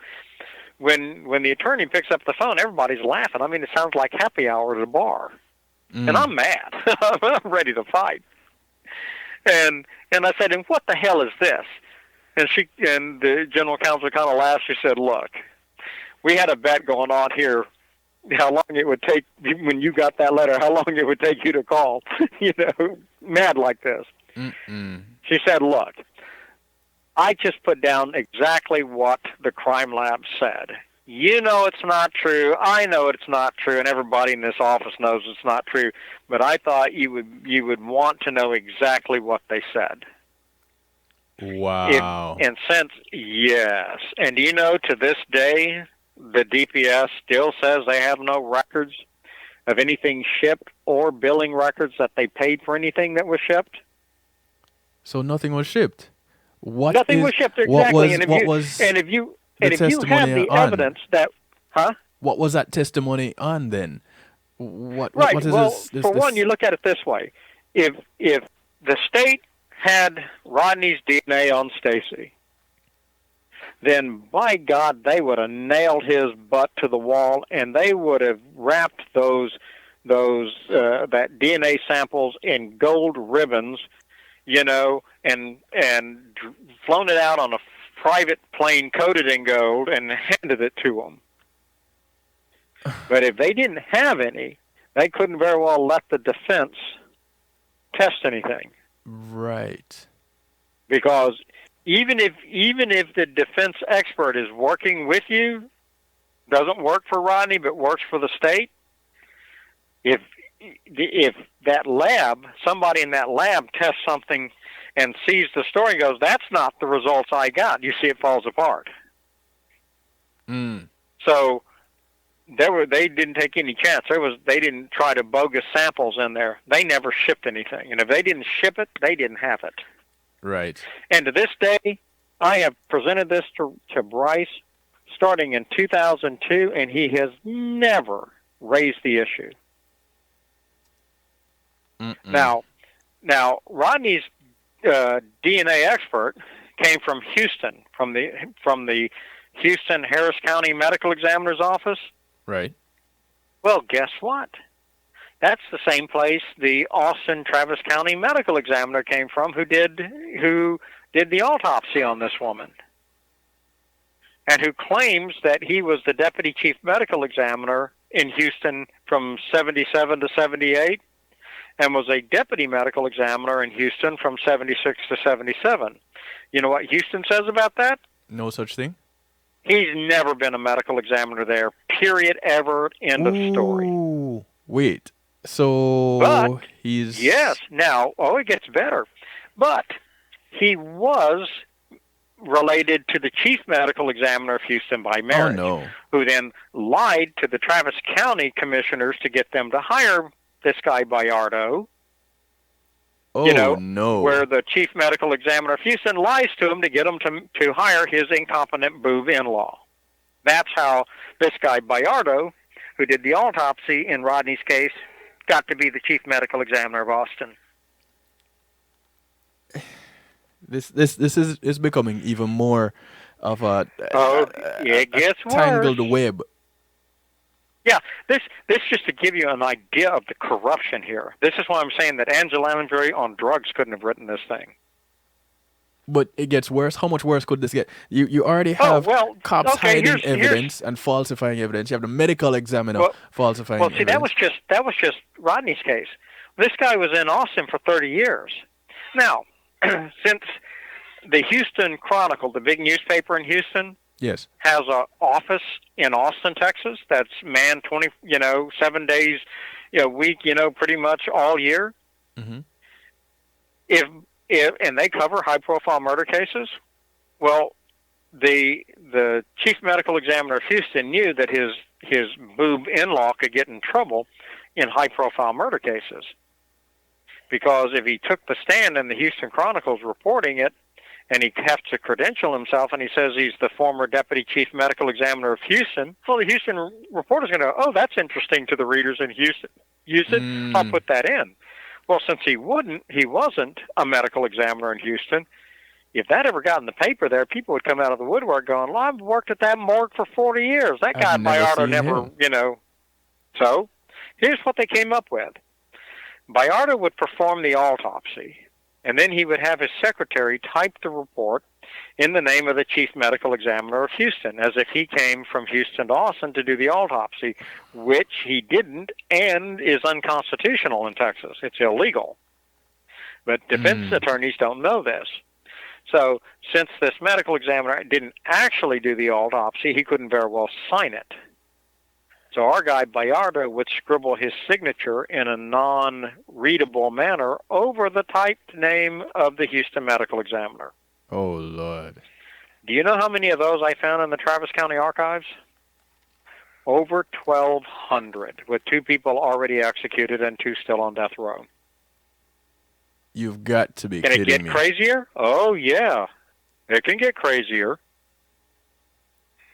when the attorney picks up the phone, everybody's laughing. I mean, it sounds like happy hour at a bar. And I'm mad. I'm ready to fight. And I said, "And what the hell is this?" And the general counsel kind of laughed. She said, "Look, we had a bet going on here, how long it would take when you got that letter, how long it would take you to call, mad like this." Mm-mm. She said, "Look, I just put down exactly what the crime lab said. You know it's not true. I know it's not true, and everybody in this office knows it's not true. But I thought you would want to know exactly what they said." Wow. Yes. And to this day, the DPS still says they have no records of anything shipped or billing records that they paid for anything that was shipped. So nothing was shipped. Nothing was shipped, exactly. And if you have the evidence that, What was that testimony on then? What is this? For one, you look at it this way: if the state had Rodney's DNA on Stacy, then by God, they would have nailed his butt to the wall, and they would have wrapped that DNA samples in gold ribbons, and flown it out on a private plane coated in gold and handed it to them. But if they didn't have any, they couldn't very well let the defense test anything. Right. Because even if the defense expert is working with you, doesn't work for Rodney but works for the state, if that lab, somebody in that lab tests something and sees the story and goes, "That's not the results I got," you see it falls apart. So they didn't take any chance. They didn't try to bogus samples in there. They never shipped anything. And if they didn't ship it, they didn't have it. Right. And to this day, I have presented this to Bryce starting in 2002, and he has never raised the issue. Now, Rodney's DNA expert came from Houston, from the Houston Harris County Medical Examiner's Office. Right. Well, guess what? That's the same place the Austin Travis County Medical Examiner came from, who did the autopsy on this woman, and who claims that he was the deputy chief medical examiner in Houston from 77 to 78, and was a deputy medical examiner in Houston from 76 to 77. You know what Houston says about that? No such thing. He's never been a medical examiner there, period, ever, end of story. Wait. So But he's yes, now it gets better. But he was related to the chief medical examiner of Houston by marriage, no. who then lied to the Travis County commissioners to get them to hire this guy Bayardo. Oh no. Where the chief medical examiner of Houston lies to him to get him to hire his incompetent boob in-law. That's how this guy Bayardo, who did the autopsy in Rodney's case, got to be the chief medical examiner of Austin. This is becoming even more of a It gets worse. tangled web. Yeah, this just to give you an idea of the corruption here. This is why I'm saying that Angela Lansbury on drugs couldn't have written this thing. But it gets worse. How much worse could this get? You already have cops hiding evidence and falsifying evidence. You have the medical examiner falsifying evidence. Well, see, that was just Rodney's case. This guy was in Austin for 30 years. Now, since the Houston Chronicle, the big newspaper in Houston, yes, has an office in Austin, Texas, that's manned 7 days a week, pretty much all year. Mm-hmm. And they cover high-profile murder cases. Well, the chief medical examiner of Houston knew that his boob in-law could get in trouble in high-profile murder cases, because if he took the stand and the Houston Chronicle's reporting it, and he has to credential himself, and he says he's the former deputy chief medical examiner of Houston, well, the Houston reporter's going to go, oh, that's interesting to the readers in Houston. I'll put that in. Well, since he wasn't a medical examiner in Houston, if that ever got in the paper there, people would come out of the woodwork going, well, I've worked at that morgue for 40 years. That guy Bayardo never. So here's what they came up with. Bayardo would perform the autopsy, and then he would have his secretary type the report in the name of the chief medical examiner of Houston, as if he came from Houston to Austin to do the autopsy, which he didn't and is unconstitutional in Texas. It's illegal. But defense attorneys don't know this. So since this medical examiner didn't actually do the autopsy, he couldn't very well sign it. So our guy Bayardo would scribble his signature in a non-readable manner over the typed name of the Houston medical examiner. Oh, Lord. Do you know how many of those I found in the Travis County archives? Over 1,200, with 2 people already executed and 2 still on death row. You've got to be kidding me. Can it get crazier? Oh, yeah. It can get crazier.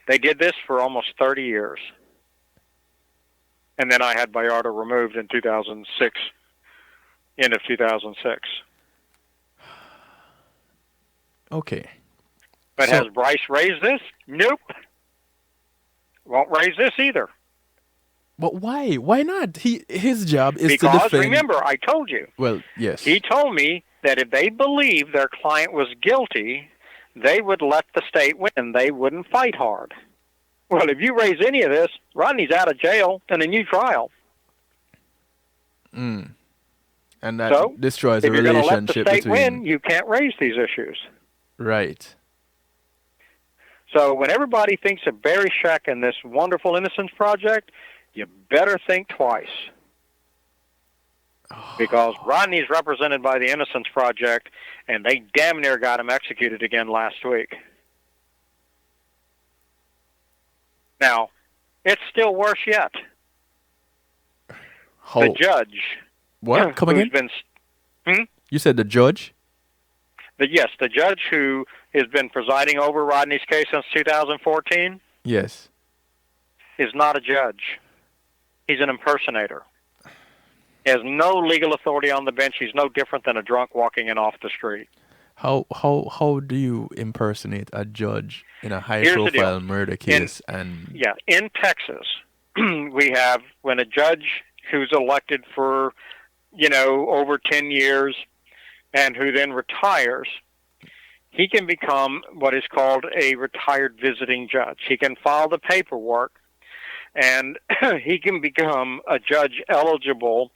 They did this for almost 30 years. And then I had Bayardo removed in 2006, end of 2006. Okay. But has Bryce raised this? Nope. Won't raise this either. But why? Why not? His job is to defend. Because remember, I told you. Well, yes. He told me that if they believed their client was guilty, they would let the state win. They wouldn't fight hard. Well, if you raise any of this, Rodney's out of jail and a new trial. And that destroys the relationship between... if you're going to let the state win, you can't raise these issues. Right. So when everybody thinks of Barry Scheck and this wonderful Innocence Project, you better think twice. Because Rodney's represented by the Innocence Project, and they damn near got him executed again last week. Now, it's still worse yet. The judge. What? Come again? You said the judge? Yes, the judge who has been presiding over Rodney's case since 2014. Yes. Is not a judge. He's an impersonator. He has no legal authority on the bench. He's no different than a drunk walking in off the street. How do you impersonate a judge in a high-profile murder case? In Texas, we have when a judge who's elected for, over 10 years and who then retires, he can become what is called a retired visiting judge. He can file the paperwork, and he can become a judge eligible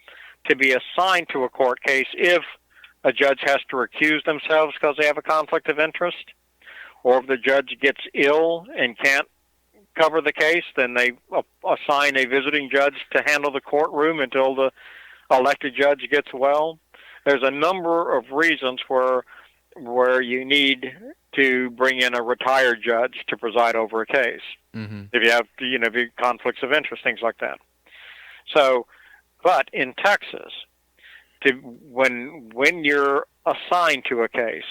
to be assigned to a court case if a judge has to recuse themselves because they have a conflict of interest, or if the judge gets ill and can't cover the case, then they assign a visiting judge to handle the courtroom until the elected judge gets well. There's a number of reasons where you need to bring in a retired judge to preside over a case. Mm-hmm. If you have, if you conflicts of interest, things like that. So, but in Texas, when you're assigned to a case,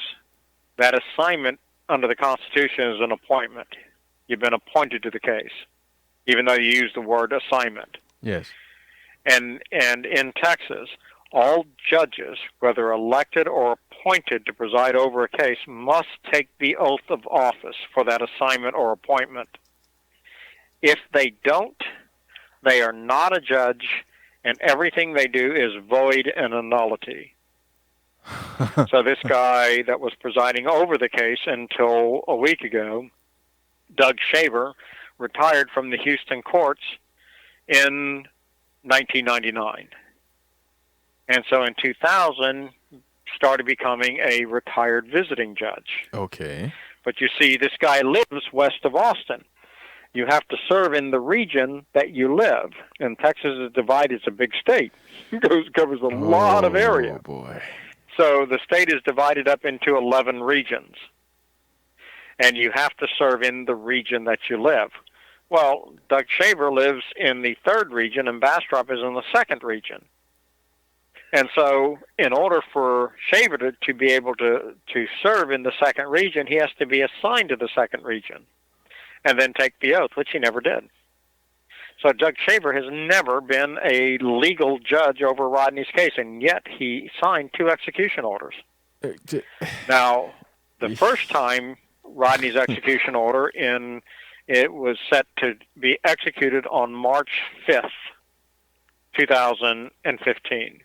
that assignment under the Constitution is an appointment. You've been appointed to the case, even though you use the word assignment. Yes. And in Texas, all judges, whether elected or appointed to preside over a case, must take the oath of office for that assignment or appointment. If they don't, they are not a judge, and everything they do is void and a nullity. So this guy that was presiding over the case until a week ago, Doug Shaver, retired from the Houston courts in 1999. And so in 2000, started becoming a retired visiting judge. Okay. But you see, this guy lives west of Austin. You have to serve in the region that you live. And Texas is divided. It's a big state. It covers a lot of area. Oh, boy. So the state is divided up into 11 regions. And you have to serve in the region that you live. Well, Doug Shaver lives in the 3rd region, and Bastrop is in the 2nd region. And so in order for Shaver to be able to serve in the 2nd region, he has to be assigned to the 2nd region and then take the oath, which he never did. So Doug Shaver has never been a legal judge over Rodney's case, and yet he signed 2 execution orders. Now, the first time Rodney's execution order it was set to be executed on March 5th, 2015.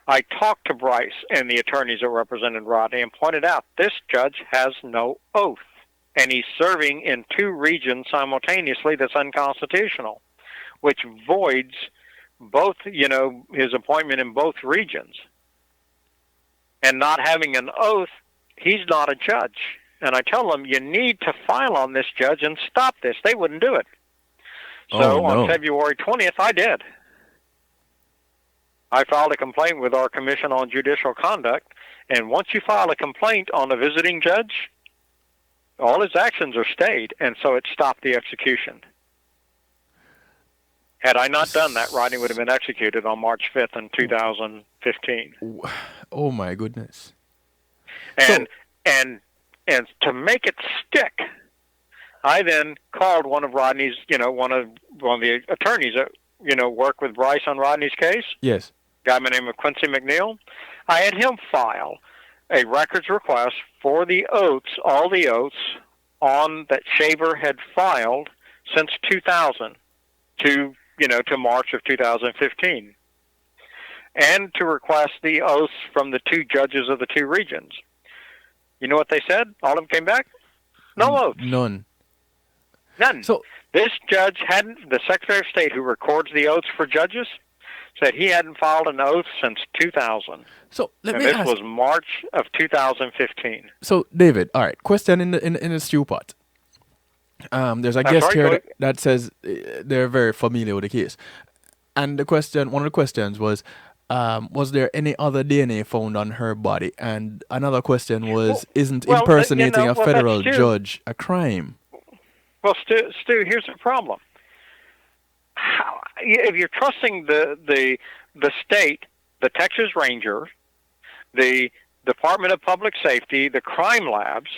I talked to Bryce and the attorneys that represented Rodney and pointed out this judge has no oath, and he's serving in 2 regions simultaneously that's unconstitutional, which voids both, his appointment in both regions. And not having an oath, he's not a judge. And I tell them, you need to file on this judge and stop this. They wouldn't do it. So on February 20th, I did. I filed a complaint with our Commission on Judicial Conduct, and once you file a complaint on a visiting judge, all his actions are stayed, and so it stopped the execution. Had I not done that, Rodney would have been executed on March 5th in 2015. Oh, my goodness. And to make it stick, I then called one of Rodney's, one of the attorneys that, work with Bryce on Rodney's case. Yes. A guy by the name of Quincy McNeil. I had him file a records request for the oaths, all the oaths that Shaver had filed since 2000 to March of 2015, and to request the oaths from the 2 judges of the 2 regions. You know what they said? All of them came back? No oaths. None. So this judge the Secretary of State who records the oaths for judges said he hadn't filed an oath since 2000. So let me this ask. was March of 2015. So David, all right, question in the stew pot. There's a guest here that says they're very familiar with the case, and one of the questions was there any other DNA found on her body? And another question was, isn't impersonating a federal judge a crime? Well, Stu, here's the problem. If you're trusting the state, the Texas Ranger, the Department of Public Safety, the crime labs,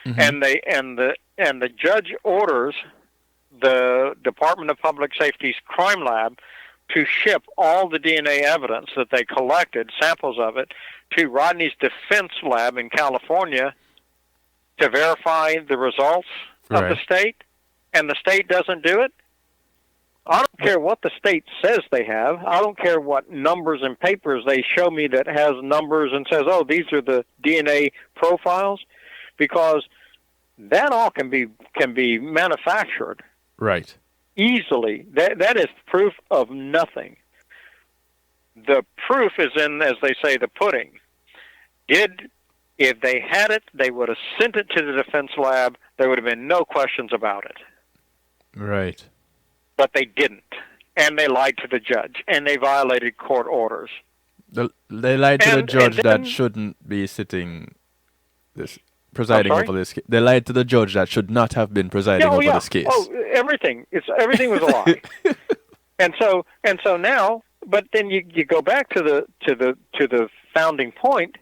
and the judge orders the Department of Public Safety's crime lab to ship all the DNA evidence that they collected, samples of it, to Rodney's defense lab in California to verify the results of the state, and the state doesn't do it, I don't care what the state says they have. I don't care what numbers and papers they show me that has numbers and says, oh, these are the DNA profiles, because that all can be manufactured. Right. Easily. That is proof of nothing. The proof is in, as they say, the pudding. If they had it, they would have sent it to the defense lab. There would have been no questions about it. Right. but they didn't, and they lied to the judge, and they violated court orders. They lied to the And judge that then, shouldn't be sitting this I'm presiding sorry. over this. They lied to the judge that should not have been Yeah, presiding oh over yeah, this case. oh everything was a lie. And so now, but then you go back to the founding point.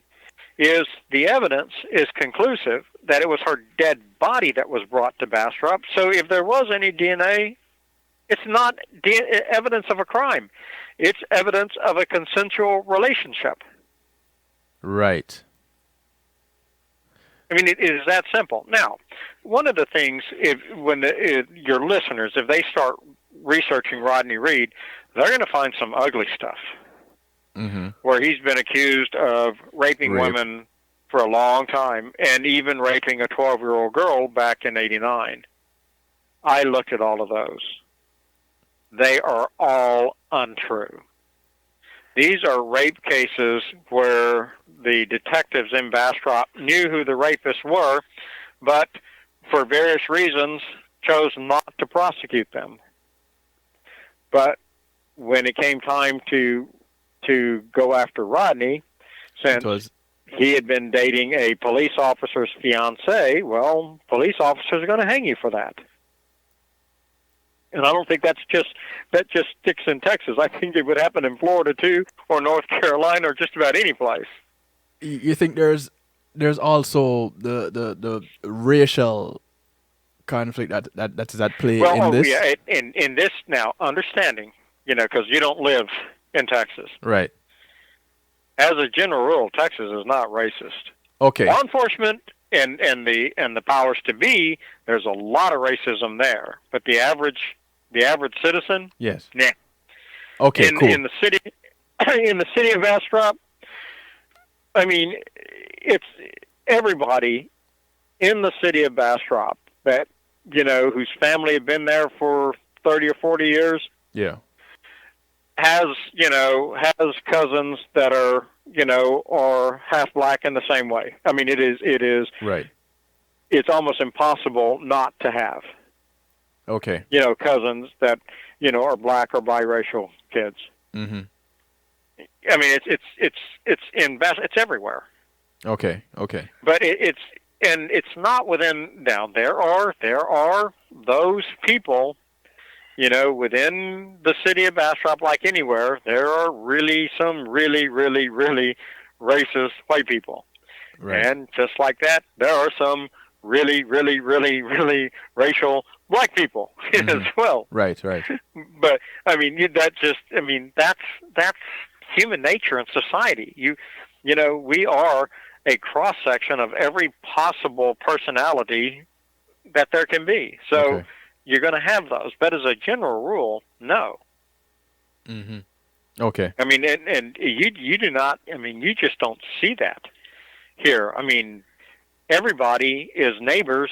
Is the evidence is conclusive that it was her dead body that was brought to Bastrop. So if there was any DNA, it's not evidence of a crime. It's evidence of a consensual relationship. Right. I mean, it is that simple. Now, one of the things, when your listeners, if they start researching Rodney Reed, they're going to find some ugly stuff. Mm-hmm. Where he's been accused of raping Rape. women for a long time, and even raping a 12-year-old girl back in '89. I looked at all of those. They are all untrue. These are rape cases where the detectives in Bastrop knew who the rapists were, but for various reasons chose not to prosecute them. But when it came time to go after Rodney, since he had been dating a police officer's fiancée, well, police officers are going to hang you for that. And I don't think that just sticks in Texas. I think it would happen in Florida too, or North Carolina, or just about any place. You think there's also the racial conflict that is at play in this? Yeah, in this now, understanding, because you don't live in Texas. Right. As a general rule, Texas is not racist. Okay. Law enforcement and the powers to be, there's a lot of racism there. But the average citizen, yes. Nah. Okay, cool. In the city of Bastrop, I mean, it's everybody in the city of Bastrop that whose family had been there for 30 or 40 years. Yeah. Has cousins that are half black in the same way. I mean, it is right. It's almost impossible not to have. Okay. Cousins that are black or biracial kids. Mm-hmm. I mean, it's everywhere. Okay. But it's not within. Now there are those people. Within the city of Bastrop, like anywhere, there are really some really, really, really racist white people. Right. And just like that, there are some really, really, really, really racial black people as well. Right. But I mean, that's human nature and society. We are a cross section of every possible personality that there can be. So. Okay. You're going to have those, but as a general rule, no. Mm-hmm. Okay. I mean, and you do not. I mean, you just don't see that here. I mean, everybody is neighbors,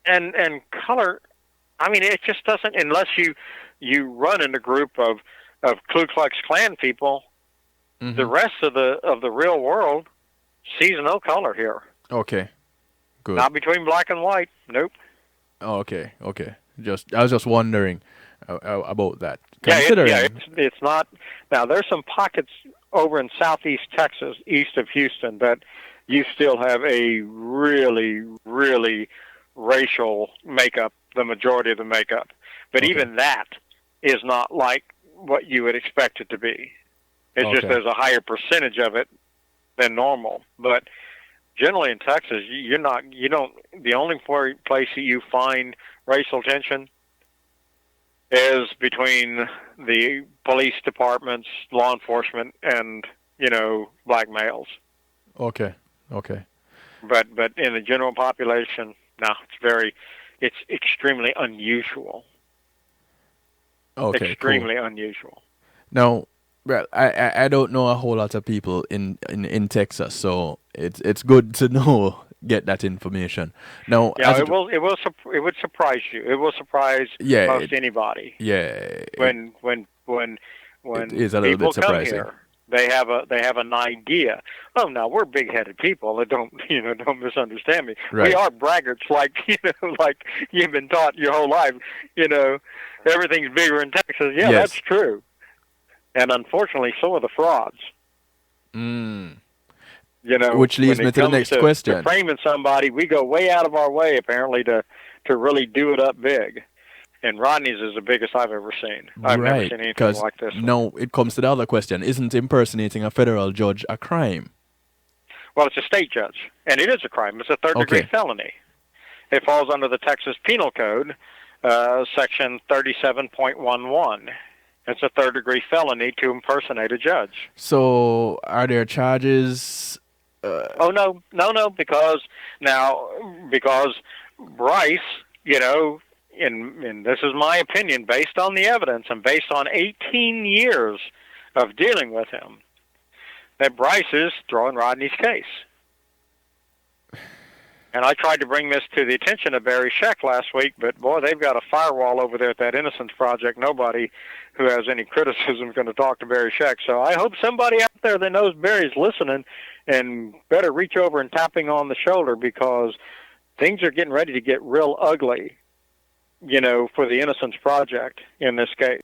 and color. I mean, it just doesn't unless you run in a group of Ku Klux Klan people. Mm-hmm. The rest of the real world sees no color here. Okay. Good. Not between black and white. Nope. Oh, okay. I was just wondering about that. It's not. Now, there's some pockets over in southeast Texas, east of Houston, that you still have a really, really racial makeup, the majority of the makeup. But even that is not like what you would expect it to be. It's just there's a higher percentage of it than normal. But generally in Texas, the only place that you find racial tension is between the police departments, law enforcement, and, black males. Okay. But in the general population, no, it's extremely unusual. Okay, extremely unusual. Now, well, I don't know a whole lot of people in Texas, so it's good to get that information. Now, yeah, it would surprise you. It will surprise most anybody. Yeah, when it is a little people bit surprising. come here, They have an idea. Oh, now we're big-headed people. Don't misunderstand me. Right. We are braggarts, like like you've been taught your whole life. Everything's bigger in Texas. Yeah, Yes. that's true. And unfortunately, so are the frauds. Mm. Which leads me to the next question. To framing somebody, we go way out of our way apparently to really do it up big. And Rodney's is the biggest I've ever seen. I've never seen anything like this. No, it comes to the other question. Isn't impersonating a federal judge a crime? Well, it's a state judge, and it is a crime. It's a third-degree felony. It falls under the Texas Penal Code, Section 37.11. It's a third-degree felony to impersonate a judge. So, are there charges? Oh, no, because Bryce, and this is my opinion based on the evidence and based on 18 years of dealing with him, that Bryce is throwing Rodney's case. And I tried to bring this to the attention of Barry Scheck last week, but boy, they've got a firewall over there at that Innocence Project. Nobody who has any criticism is going to talk to Barry Scheck. So I hope somebody out there that knows Barry's listening and better reach over and tap him on the shoulder, because things are getting ready to get real ugly, for the Innocence Project in this case.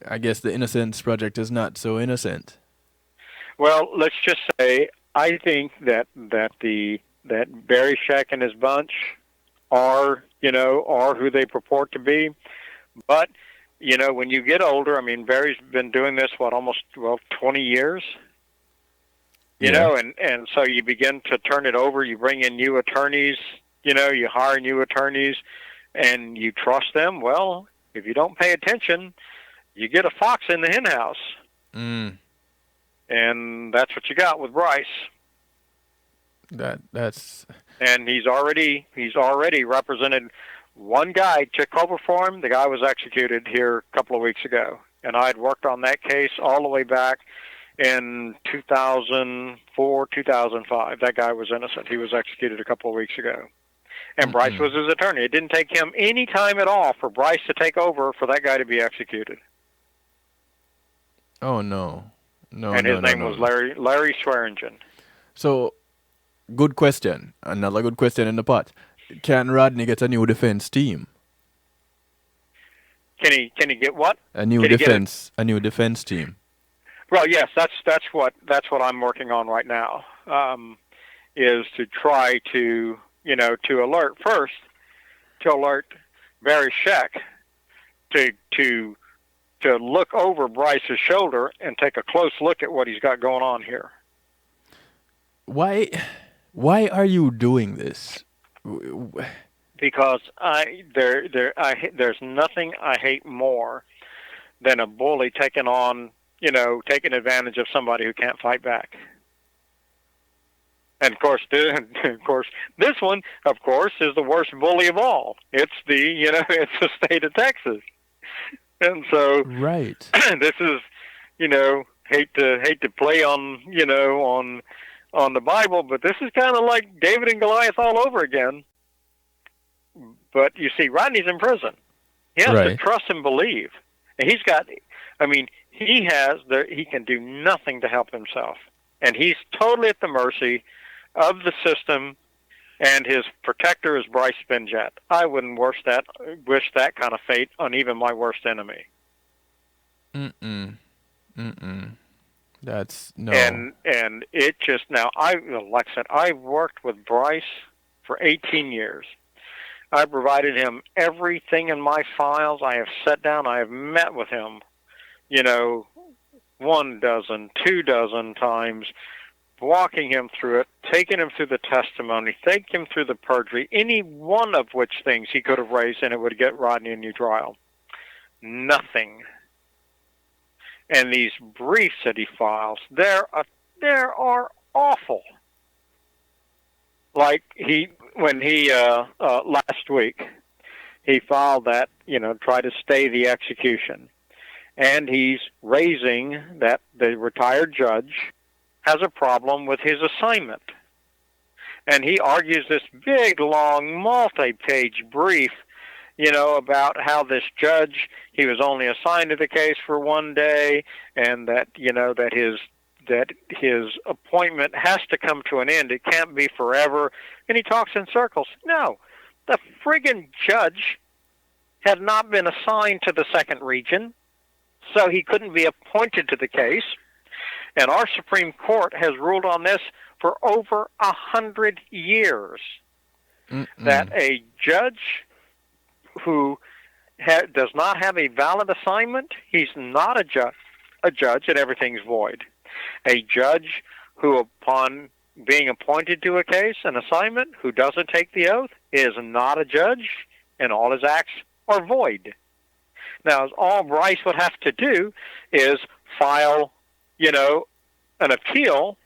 I guess the Innocence Project is not so innocent. Well, let's just say I think that Barry Scheck and his bunch are who they purport to be. But, when you get older, I mean, Barry's been doing this, 20 years? And so you begin to turn it over. You bring in new attorneys, you hire new attorneys, and you trust them. Well, if you don't pay attention, you get a fox in the henhouse. Mm. And that's what you got with Bryce. That's. And he's already represented one guy, took over for him. The guy was executed here a couple of weeks ago, and I had worked on that case all the way back in 2004, 2005. That guy was innocent. He was executed a couple of weeks ago. And Bryce was his attorney. It didn't take him any time at all for Bryce to take over for that guy to be executed. Oh, no. And his name was Larry Swearingen. So, good question. Another good question in the pot. Can Rodney get a new defense team? Can he get what? A new defense team. Well, yes, that's what I'm working on right now. Is to try to alert Barry Scheck to look over Bryce's shoulder and take a close look at what he's got going on here. Why are you doing this? Because there's nothing I hate more than a bully taking advantage of somebody who can't fight back. And of course, this one, of course, is the worst bully of all. It's it's the state of Texas. And so, right. This is, hate to play on the Bible, but this is kind of like David and Goliath all over again. But you see, Rodney's in prison. He has to trust and believe. And he can do nothing to help himself. And he's totally at the mercy of the system, and his protector is Bryce Spinjet. I wouldn't wish that kind of fate on even my worst enemy. That's no. And it just now, like I said, I've worked with Bryce for 18 years. I provided him everything in my files. I have sat down. I have met with him, 1 dozen, 2 dozen times, walking him through it, taking him through the testimony, taking him through the perjury, any one of which things he could have raised, and it would get Rodney a new trial. Nothing. And these briefs that he files, there are awful. Like when he last week, he filed that, try to stay the execution. And he's raising that the retired judge has a problem with his assignment. And he argues this big, long, multi-page brief, about how this judge, he was only assigned to the case for one day, and that his appointment has to come to an end. It can't be forever. And he talks in circles. No, the friggin' judge had not been assigned to the second region, so he couldn't be appointed to the case. And our Supreme Court has ruled on this for over 100 years. That a judge who does not have a valid assignment, he's not a judge, and everything's void. A judge who, upon being appointed to a case, an assignment, who doesn't take the oath, is not a judge, and all his acts are void. Now, all Bryce would have to do is file, an appeal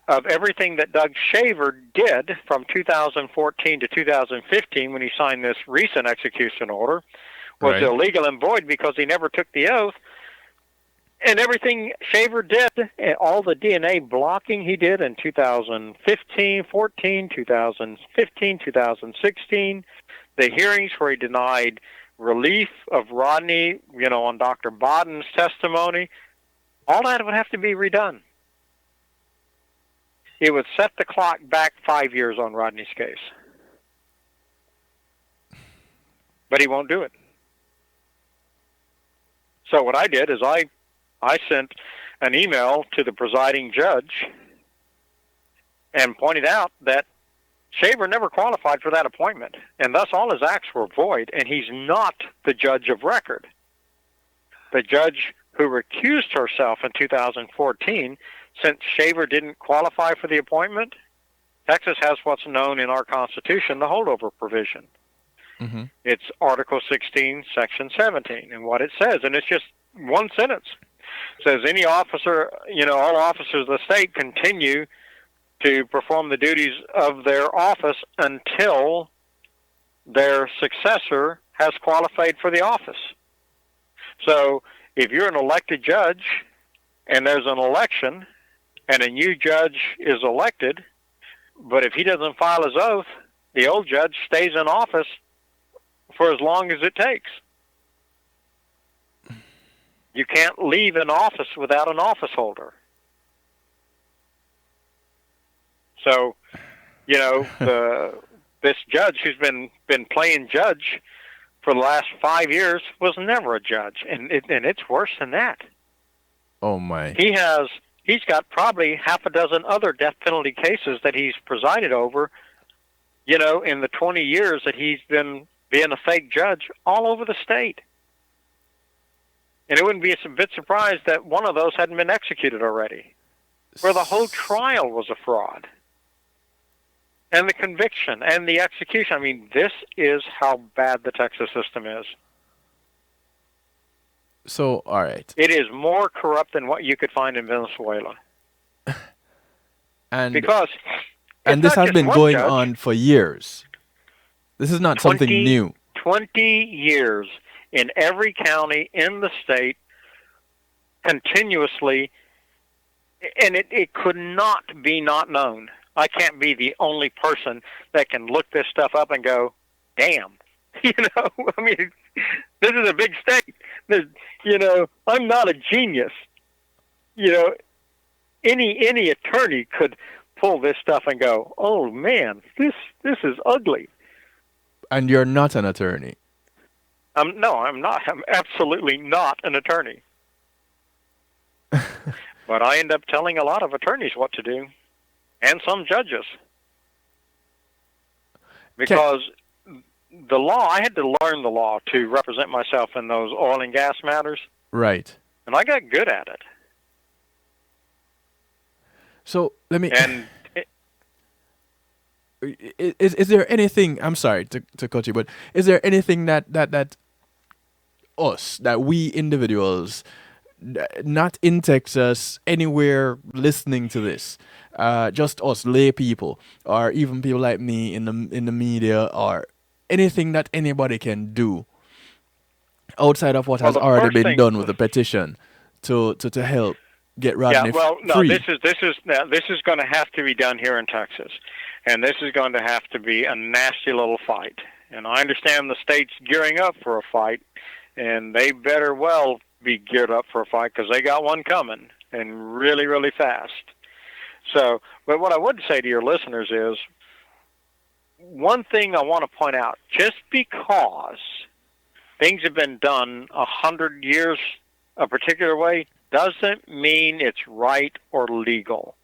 of everything that Doug Shaver did from 2014 to 2015 when he signed this recent execution order was illegal and void because he never took the oath. And everything Shaver did, all the DNA blocking he did in 2015, 14, 2015, 2016, the hearings where he denied relief of Rodney, on Dr. Bodden's testimony, all that would have to be redone. It would set the clock back 5 years on Rodney's case. But he won't do it. So what I did is I sent an email to the presiding judge and pointed out that Shaver never qualified for that appointment, and thus all his acts were void, and he's not the judge of record. The judge who recused herself in 2014, since Shaver didn't qualify for the appointment, Texas has what's known in our Constitution, the holdover provision. It's Article 16, Section 17, and what it says, and it's just one sentence, says any officer, all officers of the state continue to perform the duties of their office until their successor has qualified for the office. So if you're an elected judge and there's an election and a new judge is elected, but if he doesn't file his oath, the old judge stays in office for as long as it takes. You can't leave an office without an office holder. So, this judge who's been playing judge for the last 5 years was never a judge, and it's worse than that. Oh my! He's got probably half a dozen other death penalty cases that he's presided over, in the 20 years that he's been being a fake judge all over the state. And it wouldn't be a bit surprised that one of those hadn't been executed already, where the whole trial was a fraud. And the conviction and the execution. I mean, this is how bad the Texas system is. So, all right. It is more corrupt than what you could find in Venezuela. And this has been going on for years. This is not something new. 20 years in every county in the state, continuously, and it could not be not known. I can't be the only person that can look this stuff up and go, damn. I mean, this is a big state. I'm not a genius. Any attorney could pull this stuff and go, oh man, this is ugly. And you're not an attorney. No, I'm not. I'm absolutely not an attorney. But I end up telling a lot of attorneys what to do, and some judges. Because the law, I had to learn the law to represent myself in those oil and gas matters. Right. And I got good at it. So let me... And is there anything, I'm sorry to cut you, but is there anything that we individuals, not in Texas, anywhere listening to this, just us lay people, or even people like me in the media, or anything that anybody can do outside of what has already been done with the petition to help get Rodney free? This is going to have to be done here in Texas, and this is going to have to be a nasty little fight. And I understand the state's gearing up for a fight, and they better well be geared up for a fight because they got one coming, and really, really fast. So, but what I would say to your listeners is, one thing I want to point out, just because things have been done 100 years a particular way doesn't mean it's right or legal.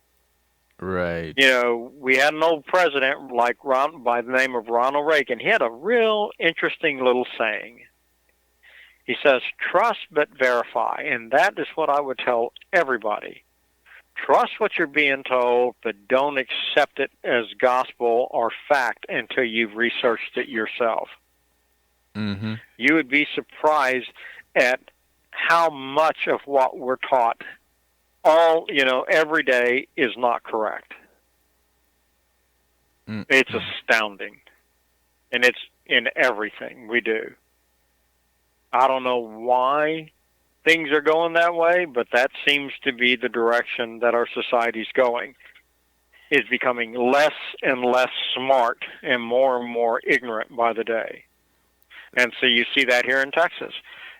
Right. You know, we had an old president like by the name of Ronald Reagan. He had a real interesting little saying. He says, trust but verify. And that is what I would tell everybody. Trust what you're being told, but don't accept it as gospel or fact until you've researched it yourself. Mm-hmm. You would be surprised at how much of what we're taught every day is not correct. Mm-hmm. It's astounding. And it's in everything we do. I don't know why things are going that way, but that seems to be the direction that our society's going. It's becoming less and less smart and more ignorant by the day. And so you see that here in Texas.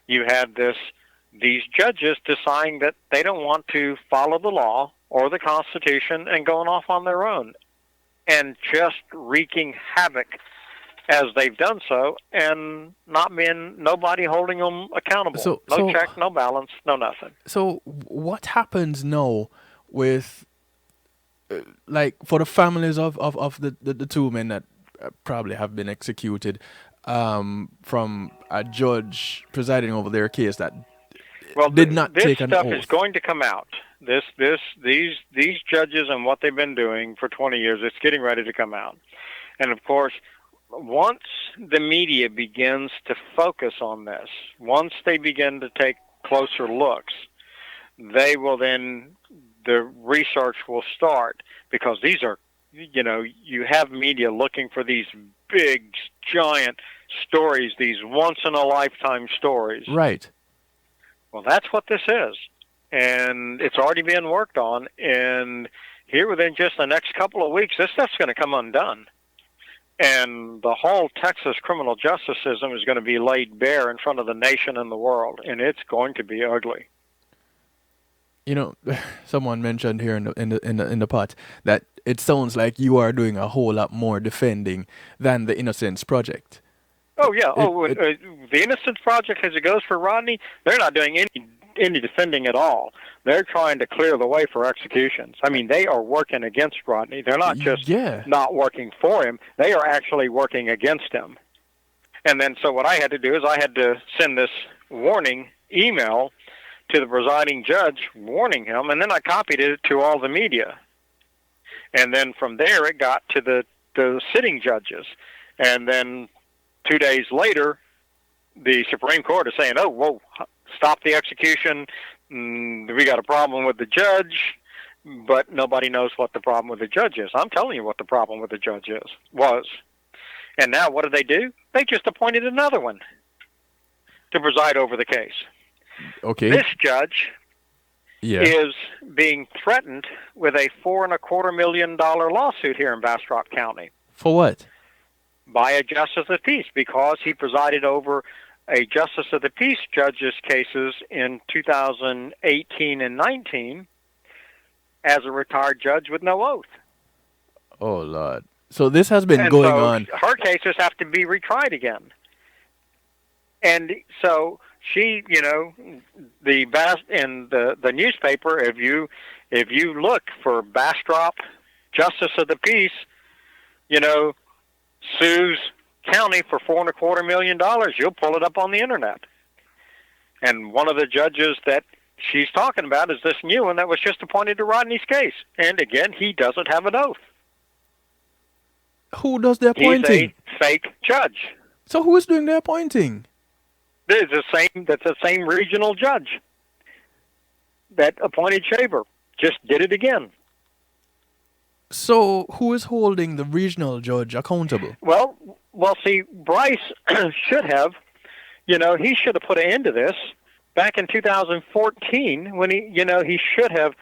You had these judges deciding that they don't want to follow the law or the Constitution and going off on their own and just wreaking havoc as they've done so, and nobody holding them accountable. No check, no balance, no nothing. So what happens now with, like, for the families of the two men that probably have been executed, from a judge presiding over their case that did not take an oath? This stuff is going to come out. These judges and what they've been doing for 20 years, it's getting ready to come out. And of course, once the media begins to focus on this, once they begin to take closer looks, the research will start, because these are, you have media looking for these big, giant stories, these once-in-a-lifetime stories. Right. Well, that's what this is. And it's already being worked on, and here within just the next couple of weeks, this stuff's going to come undone. And the whole Texas criminal justice system is going to be laid bare in front of the nation and the world, and it's going to be ugly. Someone mentioned here in the pot that it sounds like you are doing a whole lot more defending than the Innocence Project. Oh yeah. The Innocence Project, as it goes for Rodney, they're not doing any defending at all. They're trying to clear the way for executions. I mean, they are working against Rodney. They're not just not working for him. They are actually working against him. And then so what I had to do is I had to send this warning email to the presiding judge warning him, and then I copied it to all the media. And then from there it got to the sitting judges. And then 2 days later, the Supreme Court is saying, oh, whoa, stop the execution. We got a problem with the judge, but nobody knows what the problem with the judge is. I'm telling you what the problem with the judge was. And now what do? They just appointed another one to preside over the case. Okay. This judge is being threatened with a $4.25 million lawsuit here in Bastrop County. For what? By a justice of the peace, because he presided over a justice of the peace judge's cases in 2018 and 19 as a retired judge with no oath. Oh, Lord. So this has been going on. Her cases have to be retried again. And so she, in the newspaper, if you look for Bastrop Justice of the Peace, sues county for $4.25 million, you'll pull it up on the internet. And one of the judges that she's talking about is this new one that was just appointed to Rodney's case. And again, he doesn't have an oath. Who does the appointing? He's a fake judge. So who is doing the appointing? That's the same regional judge that appointed Shaver. Just did it again. So who is holding the regional judge accountable? Well, see, Bryce should have, he should have put an end to this back in 2014 when he should have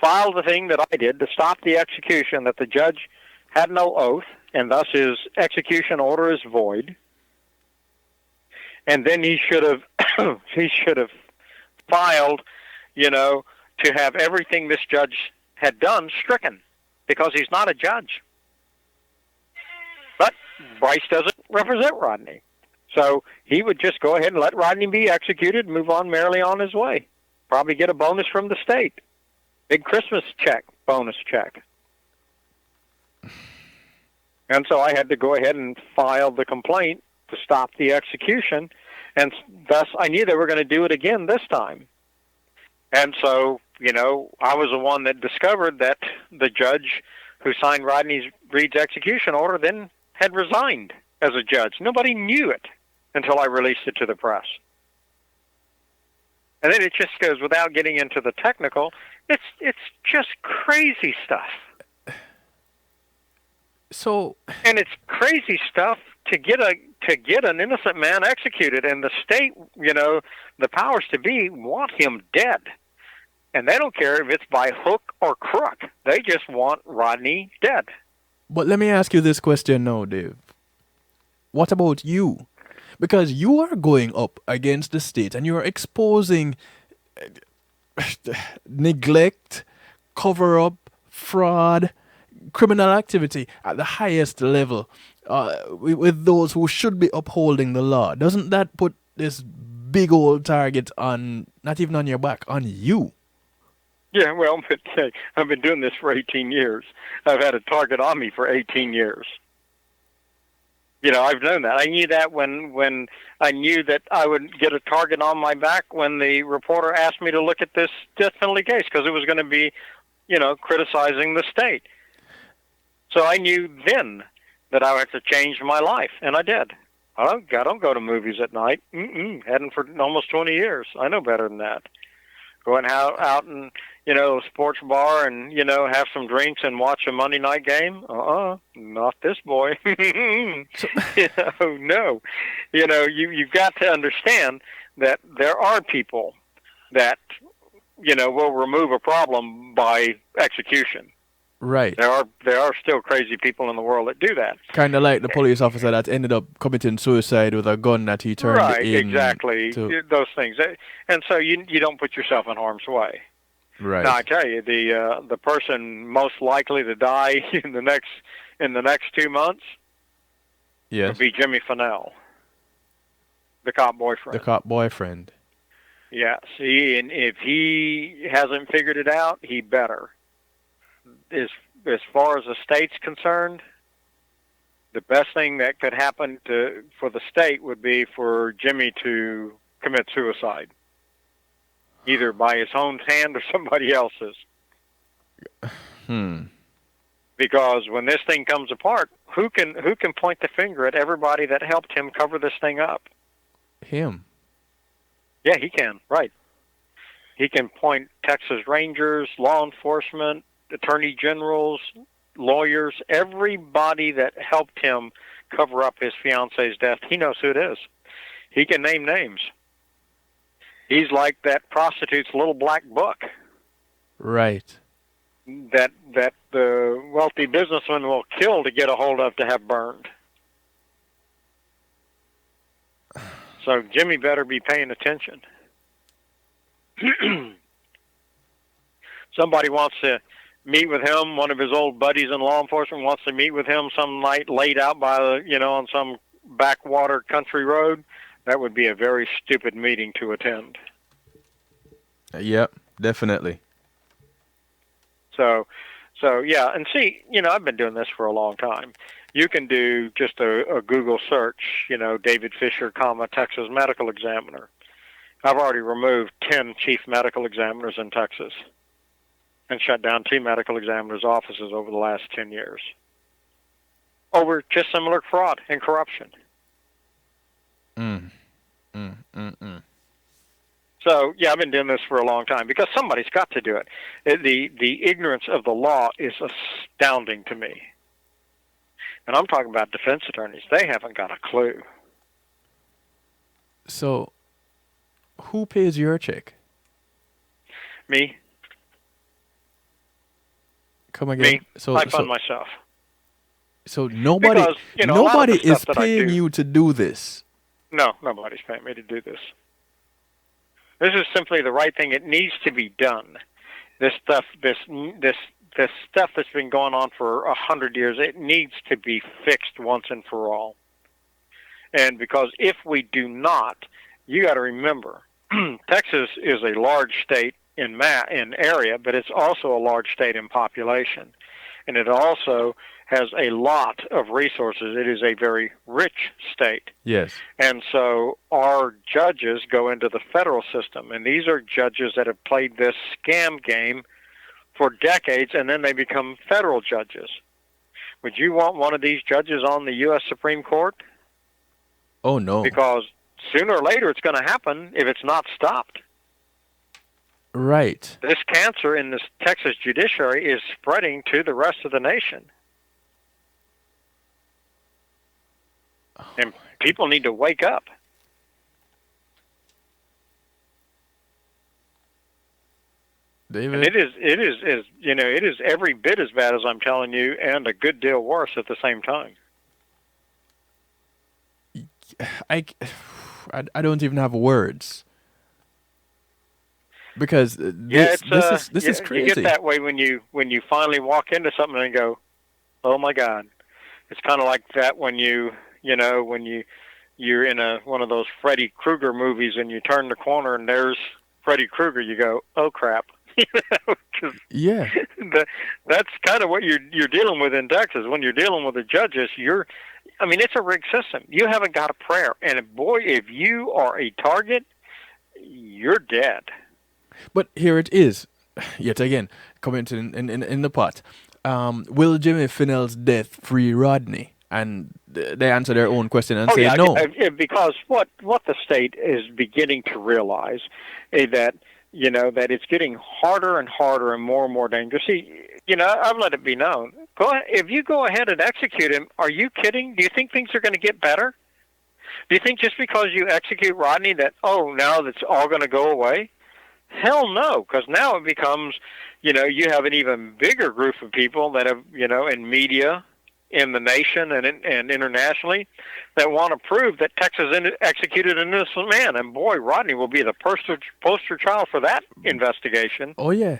filed the thing that I did to stop the execution, that the judge had no oath, and thus his execution order is void. And then he should have filed, to have everything this judge had done stricken, because he's not a judge. But Bryce doesn't represent Rodney. So he would just go ahead and let Rodney be executed and move on merrily on his way. Probably get a bonus from the state. Big Christmas check, bonus check. And so I had to go ahead and file the complaint to stop the execution, and thus I knew they were going to do it again this time. And so, I was the one that discovered that the judge who signed Rodney Reed's execution order then had resigned as a judge. Nobody knew it until I released it to the press. And then it just goes, without getting into the technical, it's just crazy stuff. So, and it's crazy stuff to get an innocent man executed, and the state, the powers to be want him dead. And they don't care if it's by hook or crook. They just want Rodney dead. But let me ask you this question now, Dave. What about you? Because you are going up against the state and you are exposing neglect, cover-up, fraud, criminal activity at the highest level with those who should be upholding the law. Doesn't that put this big old target on, not even on your back, on you? Yeah, well, but I've been doing this for 18 years. I've had a target on me for 18 years. I've known that. I knew that when I knew that I would get a target on my back when the reporter asked me to look at this death penalty case, because it was going to be, criticizing the state. So I knew then that I would have to change my life, and I did. I don't go to movies at night. Hadn't for almost 20 years. I know better than that. Going out and, a sports bar and, have some drinks and watch a Monday night game? Not this boy. No. You've got to understand that there are people that, will remove a problem by execution. Right. There are still crazy people in the world that do that. Kind of like the police officer that ended up committing suicide with a gun that he turned in. Right, exactly. Those things. And so you don't put yourself in harm's way. Right. Now I tell you, the person most likely to die in the next 2 months would be Jimmy Fennell, the cop boyfriend. The cop boyfriend. Yes. And if he hasn't figured it out, he better. As far as the state's concerned, the best thing that could happen for the state would be for Jimmy to commit suicide, either by his own hand or somebody else's. Because when this thing comes apart, who can point the finger at everybody that helped him cover this thing up? Him. Yeah, he can. Right. He can point Texas Rangers, law enforcement, attorney generals, lawyers, everybody that helped him cover up his fiance's death. He knows who it is. He can name names. He's like that prostitute's little black book. Right. That the wealthy businessman will kill to get a hold of to have burned. So Jimmy better be paying attention. Somebody wants to meet with him. One of his old buddies in law enforcement wants to meet with him some night laid out by on some backwater country road. That would be a very stupid meeting to attend. Yep, definitely. So yeah, and see, I've been doing this for a long time. You can do just a Google search, David Fisher, Texas medical examiner. I've already removed 10 chief medical examiners in Texas and shut down 2 medical examiners' offices over the last 10 years over just similar fraud and corruption. So, yeah, I've been doing this for a long time because somebody's got to do it. The ignorance of the law is astounding to me. And I'm talking about defense attorneys. They haven't got a clue. So, who pays your check? Me. Come again. Me. I fund myself. So nobody, Because, a lot of nobody the stuff is that I paying do, you to do this. no, nobody's paying me to do this. This is simply the right thing. It needs to be done. This stuff, this stuff that's been going on for 100 years, it needs to be fixed once and for all. And because if we do not, you got to remember, Texas is a large state in area, but it's also a large state in population, and it also has a lot of resources. It is a very rich state. Yes. And so our judges go into the federal system, and these are judges that have played this scam game for decades, and then they become federal judges. Would you want one of these judges on the U.S. Supreme Court? Oh, no. Because sooner or later it's going to happen if it's not stopped. Right. This cancer in this Texas judiciary is spreading to the rest of the nation. And people need to wake up. David? And it is every bit as bad as I'm telling you, and a good deal worse at the same time. I don't even have words. Because this is crazy. You get that way when you finally walk into something and go, "Oh my God!" It's kind of like that when you're in one of those Freddy Krueger movies and you turn the corner and there's Freddy Krueger. You go, "Oh crap!" Yeah. That's kind of what you're dealing with in Texas. When you're dealing with the judges, it's a rigged system. You haven't got a prayer, and boy, if you are a target, you're dead. But here it is, yet again, coming to in the pot. Will Jimmy Finnell's death free Rodney? And they answer their own question and say no. Because what the state is beginning to realize is that it's getting harder and harder and more dangerous. See, I've let it be known. If you go ahead and execute him, are you kidding? Do you think things are going to get better? Do you think just because you execute Rodney that, now that's all going to go away? Hell no, because now it becomes, you have an even bigger group of people that have, in media, in the nation and internationally, that want to prove that Texas executed an innocent man. And boy, Rodney will be the poster child for that investigation. Oh, yeah.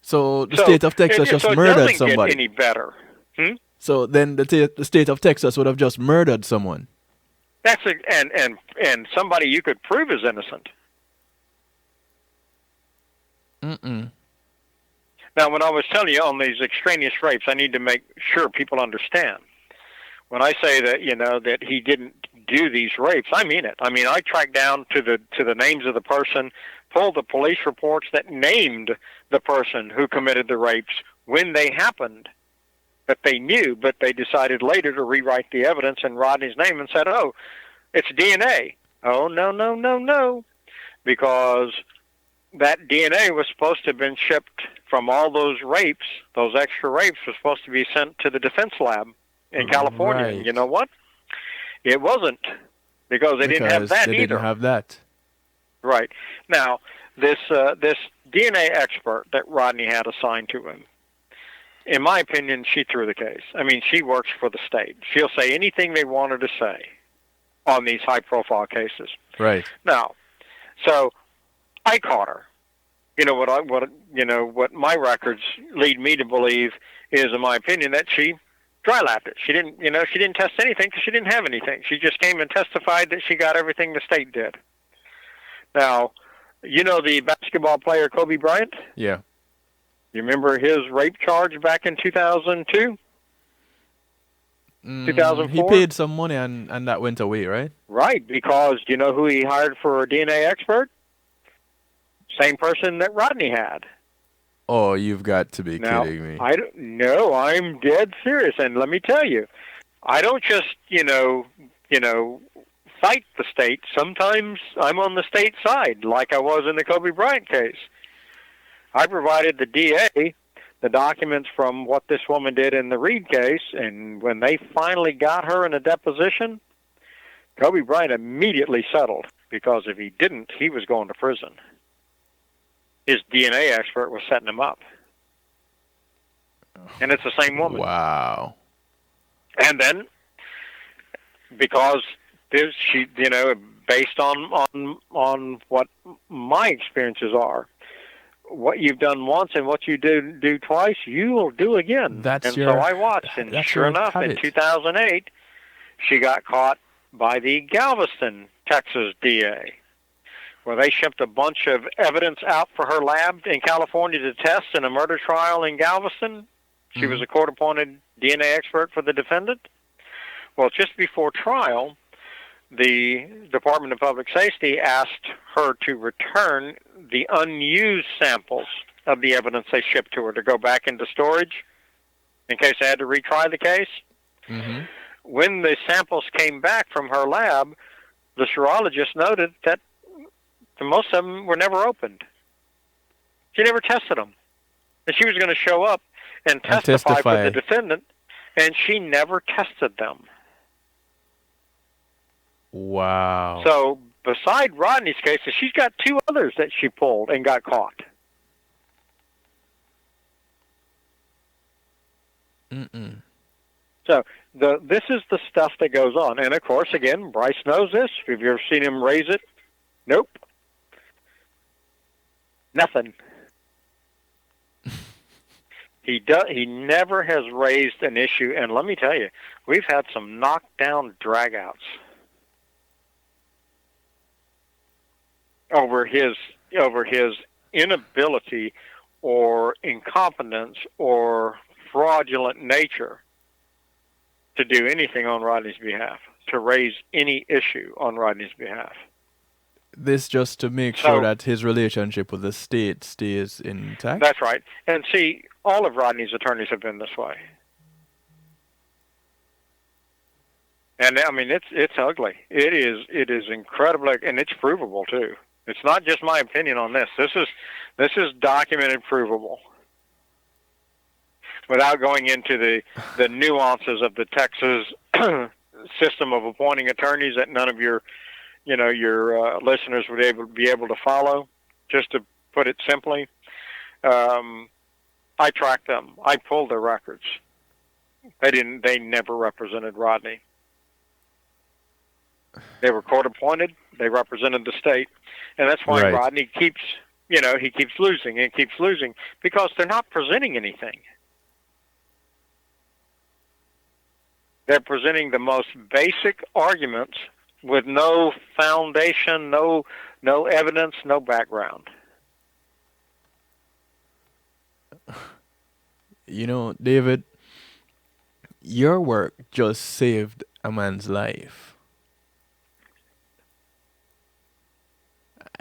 So the state of Texas just murdered somebody. So it doesn't get any better. So then the state of Texas would have just murdered someone. And somebody you could prove is innocent. Mm-mm. Now, when I was telling you on these extraneous rapes, I need to make sure people understand. When I say that, that he didn't do these rapes, I mean it. I mean, I tracked down to the names of the person, pulled the police reports that named the person who committed the rapes when they happened, that they knew, but they decided later to rewrite the evidence in Rodney's name and said, "Oh, it's DNA." Oh, no. Because that DNA was supposed to have been shipped from all those rapes, those extra rapes, was supposed to be sent to the defense lab in California. Right. And you know what? It wasn't, because they didn't have that either. Didn't have that. Right. Now, this DNA expert that Rodney had assigned to him, in my opinion, she threw the case. I mean, she works for the state. She'll say anything they want her to say on these high-profile cases. Right. Now, so I caught her. What my records lead me to believe is, in my opinion, that she dry lapped it. She didn't test anything because she didn't have anything. She just came and testified that she got everything the state did. Now, the basketball player Kobe Bryant? Yeah. You remember his rape charge back in 2002? 2004? He paid some money and that went away, right? Right, because do you know who he hired for a DNA expert? Same person that Rodney had. Oh, you've got to be kidding me. No, I'm dead serious. And let me tell you, I don't just, fight the state. Sometimes I'm on the state side, like I was in the Kobe Bryant case. I provided the DA the documents from what this woman did in the Reed case, and when they finally got her in a deposition, Kobe Bryant immediately settled, because if he didn't, he was going to prison. His DNA expert was setting him up. And it's the same woman. Wow. And then, because this, she, based on what my experiences are, what you've done once and what you do twice, you will do again. So I watched, and sure enough, in 2008, she got caught by the Galveston, Texas DA, where they shipped a bunch of evidence out for her lab in California to test in a murder trial in Galveston. She was a court-appointed DNA expert for the defendant. Well, just before trial, the Department of Public Safety asked her to return the unused samples of the evidence they shipped to her to go back into storage in case they had to retry the case. Mm-hmm. When the samples came back from her lab, the serologist noted that most of them were never opened. She never tested them. And she was going to show up and testify for the defendant, and she never tested them. Wow. So, beside Rodney's case, she's got two others that she pulled and got caught. Mm-mm. So, this is the stuff that goes on. And, of course, again, Bryce knows this. Have you ever seen him raise it? Nope. Nothing. He never has raised an issue, and let me tell you, we've had some knockdown dragouts over his inability or incompetence or fraudulent nature to do anything on Rodney's behalf, to raise any issue on Rodney's behalf. This just to make sure that his relationship with the state stays intact? That's right. And see, all of Rodney's attorneys have been this way. And I mean, it's ugly. It is incredibly, and it's provable too. It's not just my opinion on this. This is documented, provable. Without going into the nuances of the Texas system of appointing attorneys that none of your listeners would be able to follow. Just to put it simply, I tracked them. I pulled their records. They never represented Rodney. They were court appointed. They represented the state, and that's why Rodney keeps losing and keeps losing, because they're not presenting anything. They're presenting the most basic arguments with no foundation, no evidence, no background. David, your work just saved a man's life.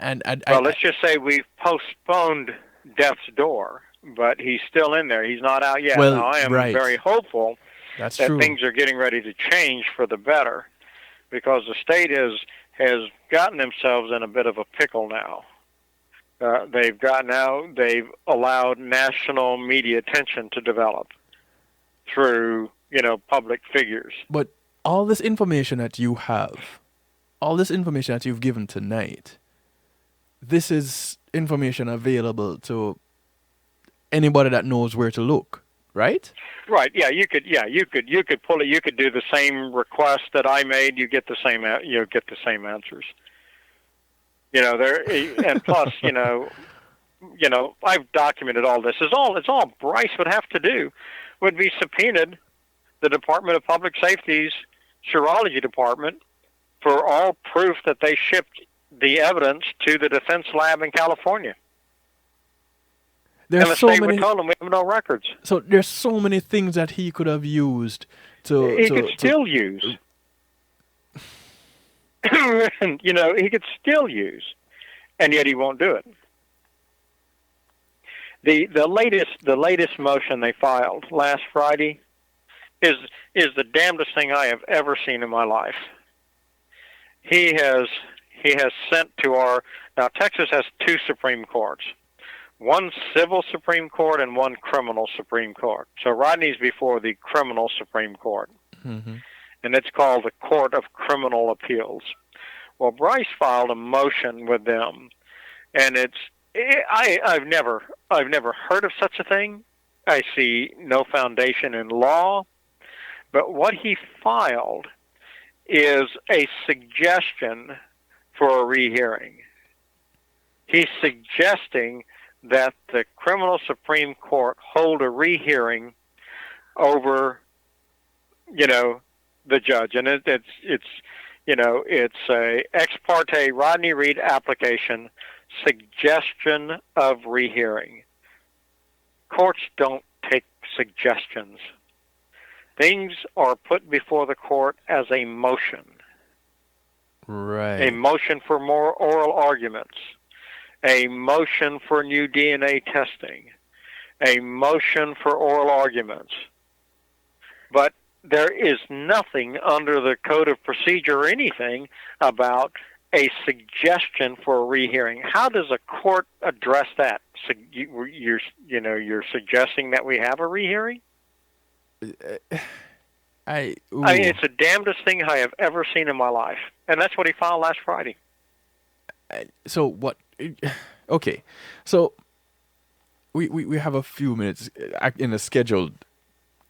Well, let's just say we've postponed death's door, but he's still in there. He's not out yet. Well, now, I am very hopeful that things are getting ready to change for the better, because the state has gotten themselves in a bit of a pickle now. They've allowed national media attention to develop through, public figures. But all this information that you have, all this information that you've given tonight, this is information available to anybody that knows where to look, right? Right. Yeah, you could pull it. You could do the same request that I made. You get the same answers. And plus, I've documented all this. It's all Bryce would have to do would be subpoenaed the Department of Public Safety's serology department for all proof that they shipped the evidence to the defense lab in California. And the state would tell them we have no records. So there's so many things that he could have used to... He could still use. He could still use. And yet he won't do it. The latest motion they filed last Friday is the damnedest thing I have ever seen in my life. He has sent to now Texas has two Supreme Courts, one civil Supreme Court and one criminal Supreme Court. So Rodney's before the criminal Supreme Court, and it's called the Court of Criminal Appeals. Well, Bryce filed a motion with them, and I've never heard of such a thing. I see no foundation in law. But what he filed is a suggestion for a rehearing. He's suggesting that the criminal Supreme Court hold a rehearing over, the judge, and it's a ex parte Rodney Reed application, suggestion of rehearing. Courts don't take suggestions. Things are put before the court as a motion. Right. A motion for more oral arguments. A motion for new DNA testing. A motion for oral arguments. But there is nothing under the Code of Procedure or anything about a suggestion for a rehearing. How does a court address that? So you're suggesting that we have a rehearing? I mean, it's the damnedest thing I have ever seen in my life, and that's what he filed last Friday. So what? Okay, so we have a few minutes in the scheduled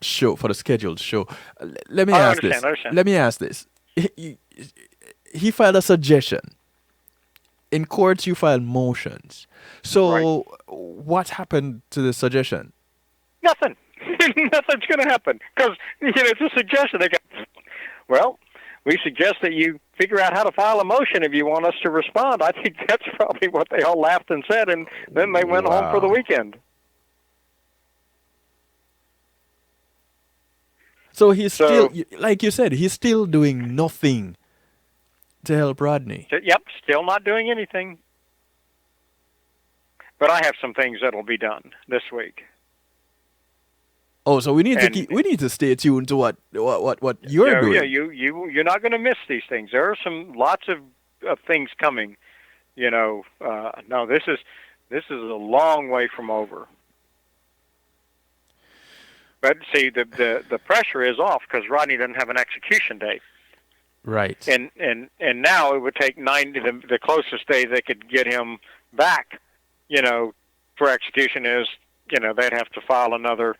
show for the scheduled show. Let me ask this. Let me ask this. He filed a suggestion. In courts, you file motions. So right. What happened to the suggestion? Nothing. Nothing's going to happen because it's a suggestion. They go, well, we suggest that you figure out how to file a motion if you want us to respond. I think that's probably what they all laughed and said, and then they went home for the weekend. So he's still, like you said, he's still doing nothing to help Rodney. Yep, still not doing anything. But I have some things that'll be done this week. Oh, so we need to stay tuned to what you're doing. Yeah, you're not going to miss these things. There are lots of things coming. No, this is a long way from over. But see, the pressure is off because Rodney doesn't have an execution date. Right. And now it would take 90. The closest day they could get him back, for execution is, they'd have to file another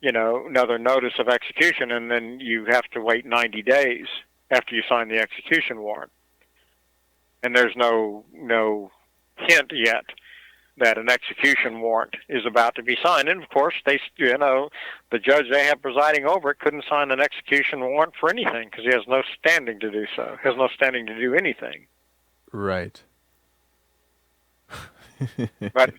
notice of execution, and then you have to wait 90 days after you sign the execution warrant. And there's no hint yet that an execution warrant is about to be signed. And of course, the judge they have presiding over it couldn't sign an execution warrant for anything because he has no standing to do so. He has no standing to do anything. Right. But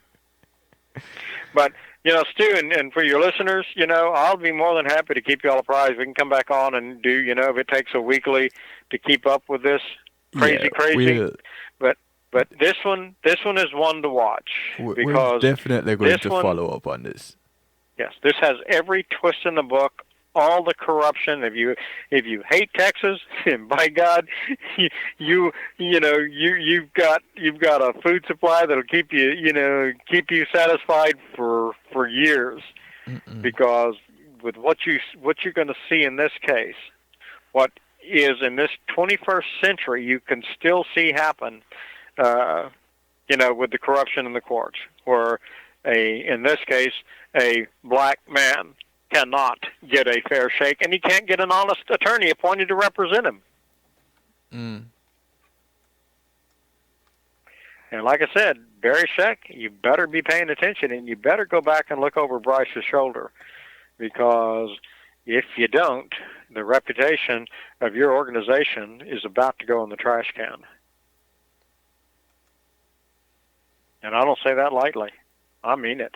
Stu, and for your listeners, I'll be more than happy to keep you all apprised. We can come back on and do, if it takes a weekly to keep up with this crazy. But this one is one to watch because we're definitely going to follow up on this. Yes, this has every twist in the book, all the corruption. If you hate Texas, and by God, you've got a food supply that'll keep you satisfied for years. Mm-mm. Because with what you're going to see in this case, what is in this 21st century, you can still see happen. With the corruption in the courts, where in this case, a black man cannot get a fair shake, and he can't get an honest attorney appointed to represent him. Mm. And like I said, Barry Scheck, you better be paying attention, and you better go back and look over Bryce's shoulder, because if you don't, the reputation of your organization is about to go in the trash can. And I don't say that lightly. I mean it.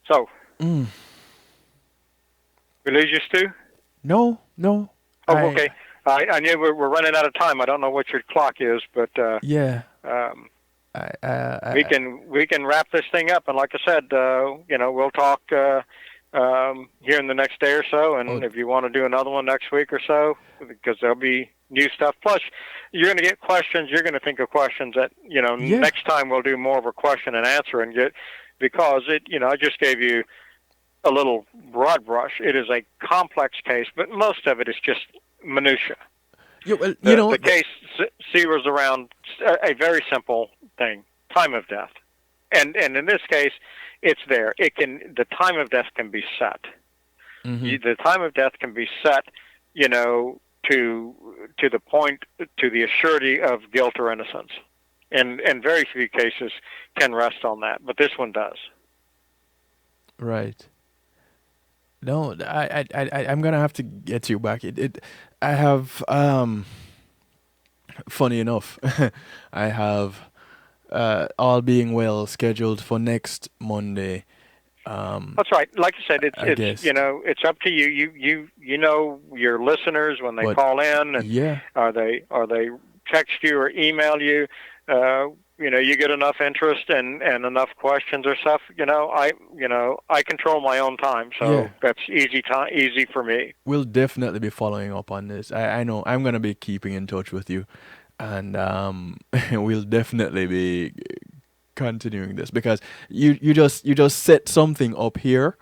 So, we lose you, Stu? No. Oh, okay. I knew we're running out of time. I don't know what your clock is, but yeah. We can wrap this thing up. And like I said, we'll talk here in the next day or so. And if you want to do another one next week or so, because there'll be new stuff. Plus, you're going to get questions. You're going to think of questions that, next time we'll do more of a question and answer because I just gave you a little broad brush. It is a complex case, but most of it is just minutia. Yeah, well, the case centers around a very simple thing: time of death. And in this case, it's there. The time of death can be set. The time of death can be set, to the point, to the assurity of guilt or innocence, and very few cases can rest on that, but this one does. Right. No, I'm gonna have to get you back. I have, funny enough, I have, all being well scheduled for next Monday. That's right. Like I said, I guess. it's up to you. You know your listeners when they But call in, and yeah, or they text you or email you. You get enough interest and enough questions or stuff. I control my own time, so yeah, that's easy for me. we'll definitely be following up on this. I know I'm gonna be keeping in touch with you, and we'll definitely be continuing this because you just set something up here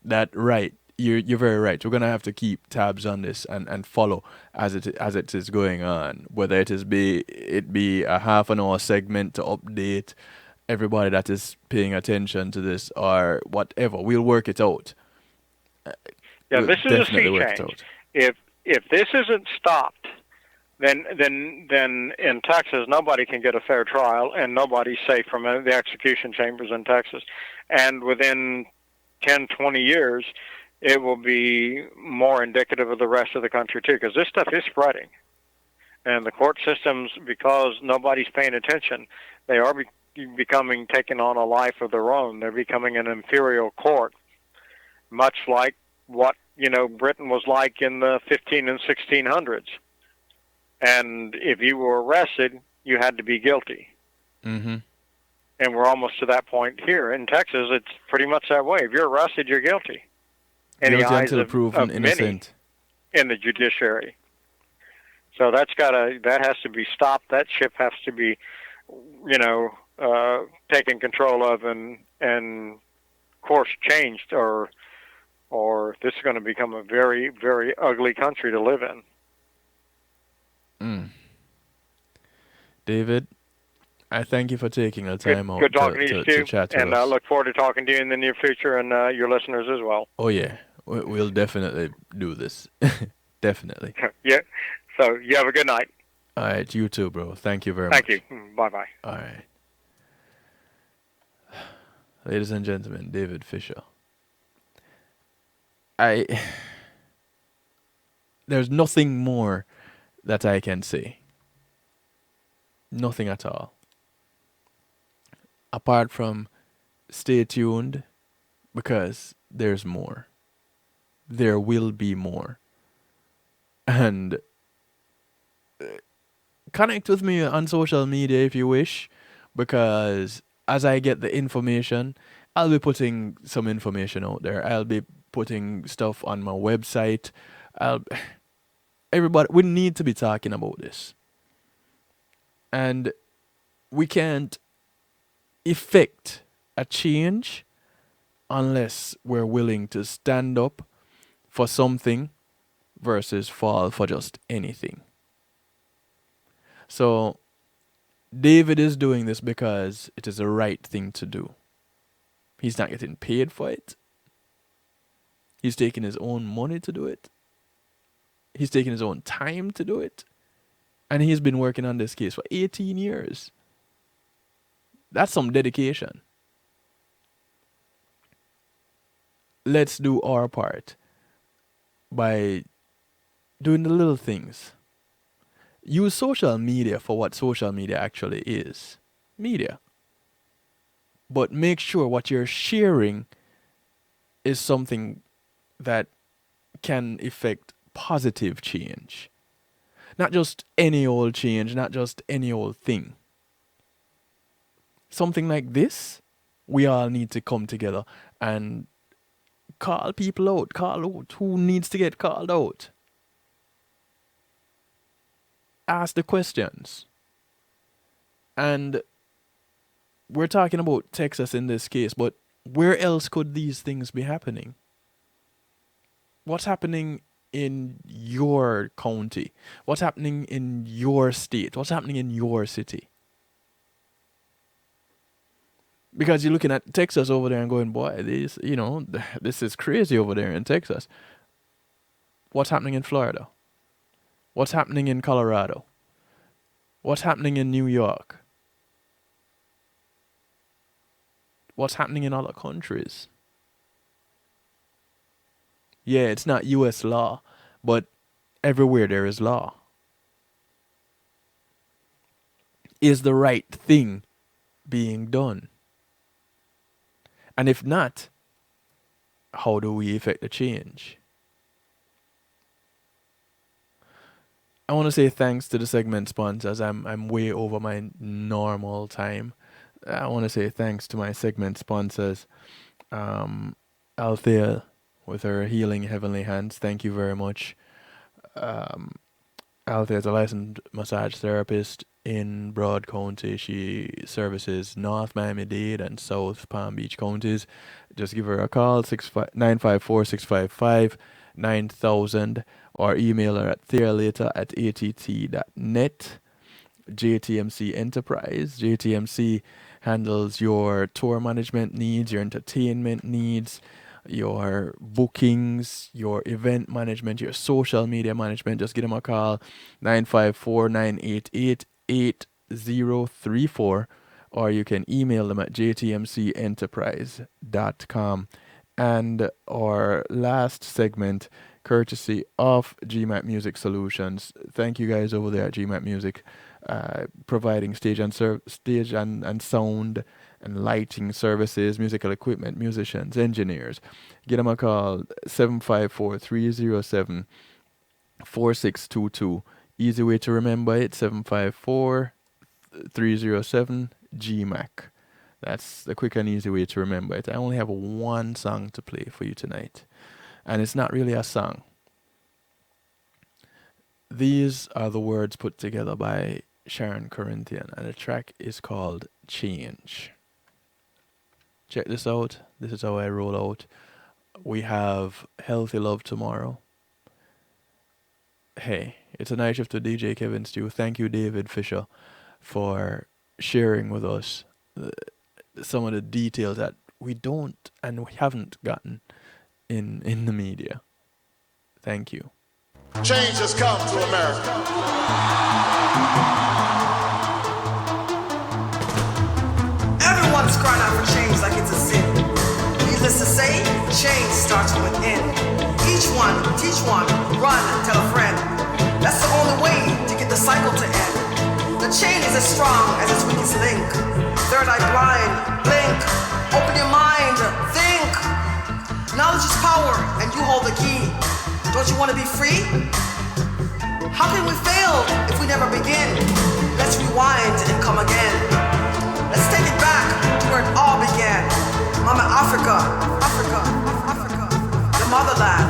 that right. You're very right. We're gonna have to keep tabs on this and follow as it is going on. Whether it be a half an hour segment to update everybody that is paying attention to this or whatever. We'll work it out. Yeah, We'll this is a definitely sea work it change. out. If this isn't stopped, then in Texas nobody can get a fair trial, and nobody's safe from the execution chambers in Texas. And within 10, 20 years, it will be more indicative of the rest of the country too, because this stuff is spreading. And the court systems, because nobody's paying attention, they are taking on a life of their own. They're becoming an imperial court, much like what Britain was like in the 15 and 1600s. And if you were arrested, you had to be guilty. Mm-hmm. And we're almost to that point here in Texas. It's pretty much that way. If you're arrested, you're guilty. In the Guilty eyes until of proven many innocent. in the judiciary. So that has to be stopped. That ship has to be, taken control of and course changed, or this is going to become a very, very ugly country to live in. David, I thank you for taking the time out Good talking to you, to Stu, chat to and I us. look forward to talking to you in the near future, and your listeners as well. Oh yeah, we'll definitely do this. Definitely. Yeah. So you have a good night. All right, you too, bro. Thank you very much. Thank you. Bye-bye. All right. Ladies and gentlemen, David Fisher. There's nothing more that I can say. Nothing at all. Apart from stay tuned because there's more. There will be more. And connect with me on social media if you wish, because as I get the information, I'll be putting some information out there. I'll be putting stuff on my website. Everybody, we need to be talking about this. And we can't effect a change unless we're willing to stand up for something versus fall for just anything. So David is doing this because it is the right thing to do. He's not getting paid for it. He's taking his own money to do it. He's taking his own time to do it. And he's been working on this case for 18 years. That's some dedication. Let's do our part by doing the little things. Use social media for what social media actually is. Media. But make sure what you're sharing is something that can effect positive change. Not just any old change, not just any old thing. Something like this, we all need to come together and call people out. Call out who needs to get called out. Ask the questions. And we're talking about Texas in this case, but where else could these things be happening? What's happening in your county? What's happening in your state? What's happening in your city? Because you're looking at Texas over there and going, boy, this is crazy over there in Texas. What's happening in Florida? What's happening in Colorado? What's happening in New York? What's happening in other countries? Yeah, it's not U.S. law, but everywhere there is law. Is the right thing being done? And if not, how do we effect the change? I want to say thanks to the segment sponsors. I'm way over my normal time. I want to say thanks to my segment sponsors. Althea with her Healing Heavenly Hands. Thank you very much. Althea is a licensed massage therapist in Broad County. She services North Miami-Dade and South Palm Beach counties. Just give her a call, 954-655-9000, or email her at thealater@att.net. JTMC Enterprise. JTMC handles your tour management needs, your entertainment needs, your bookings, your event management, your social media management. Just give them a call, 954-988-8034, or you can email them at jtmcenterprise.com. And our last segment, courtesy of GMAT Music Solutions. Thank you guys over there at GMAT Music, providing stage and sound and lighting services, musical equipment, musicians, engineers. Give them a call, 754-307-4622. Easy way to remember it, 754-307-GMAC. That's the quick and easy way to remember it. I only have one song to play for you tonight, and it's not really a song. These are the words put together by Sharon Corinthian, and the track is called Change. Check this out. This is how I roll out. We have Healthy Love tomorrow. Hey, it's a night shift with DJ Kevin Stew. Thank you, David Fisher, for sharing with us some of the details that we don't and we haven't gotten in the media. Thank you. Change has come to America. Everyone's crying out for change like it's a sin. Needless to say, change starts from within. Each one, teach one, run, tell a friend. That's the only way to get the cycle to end. The chain is as strong as its weakest link. Third eye blind, blink, open your mind, think. Knowledge is power, and you hold the key. Don't you want to be free? How can we fail if we never begin? Let's rewind and come again. Let's take it back to where it all began. Mama Africa, Africa, Africa, the motherland.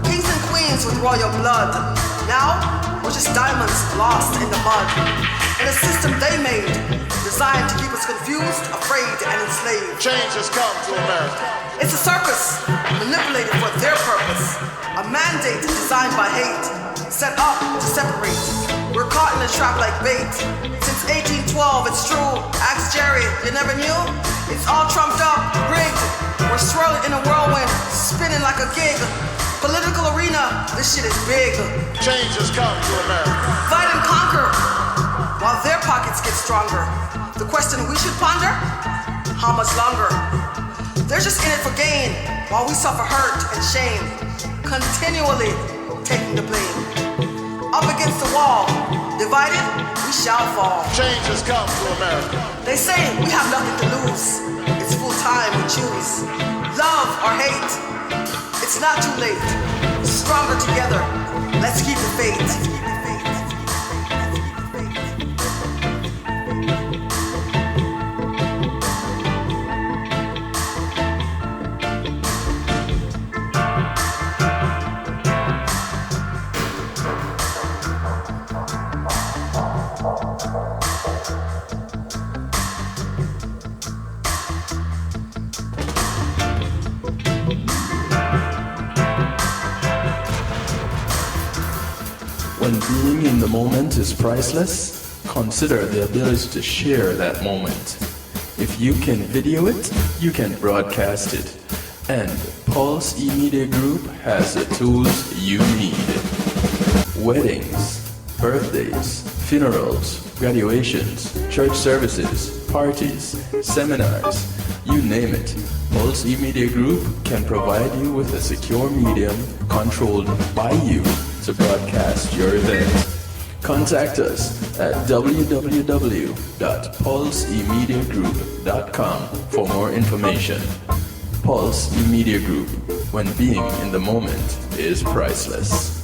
Kings and queens with royal blood. Now, we're just diamonds lost in the mud. In a system they made, designed to keep us confused, afraid, and enslaved. Change has come to America. It's a circus, manipulated for their purpose. A mandate designed by hate, set up to separate. We're caught in a trap like bait. Since 1812, it's true. Ask Jerry, you never knew? It's all trumped up, rigged. We're swirling in a whirlwind, spinning like a gig. Political arena, this shit is big. Change has come to America. Fight and conquer, while their pockets get stronger. The question we should ponder, how much longer? They're just in it for gain, while we suffer hurt and shame. Continually taking the blame. Up against the wall, divided, we shall fall. Change has come to America. They say we have nothing to lose. It's full time we choose. Love or hate, it's not too late. Stronger together, let's keep the faith. When being in the moment is priceless, consider the ability to share that moment. If you can video it, you can broadcast it. And Pulse E-Media Group has the tools you need. Weddings, birthdays, funerals, graduations, church services, parties, seminars, you name it. Pulse E-Media Group can provide you with a secure medium controlled by you to broadcast your event. Contact us at www.pulseemediagroup.com for more information. Pulse E-Media Group, when being in the moment is priceless.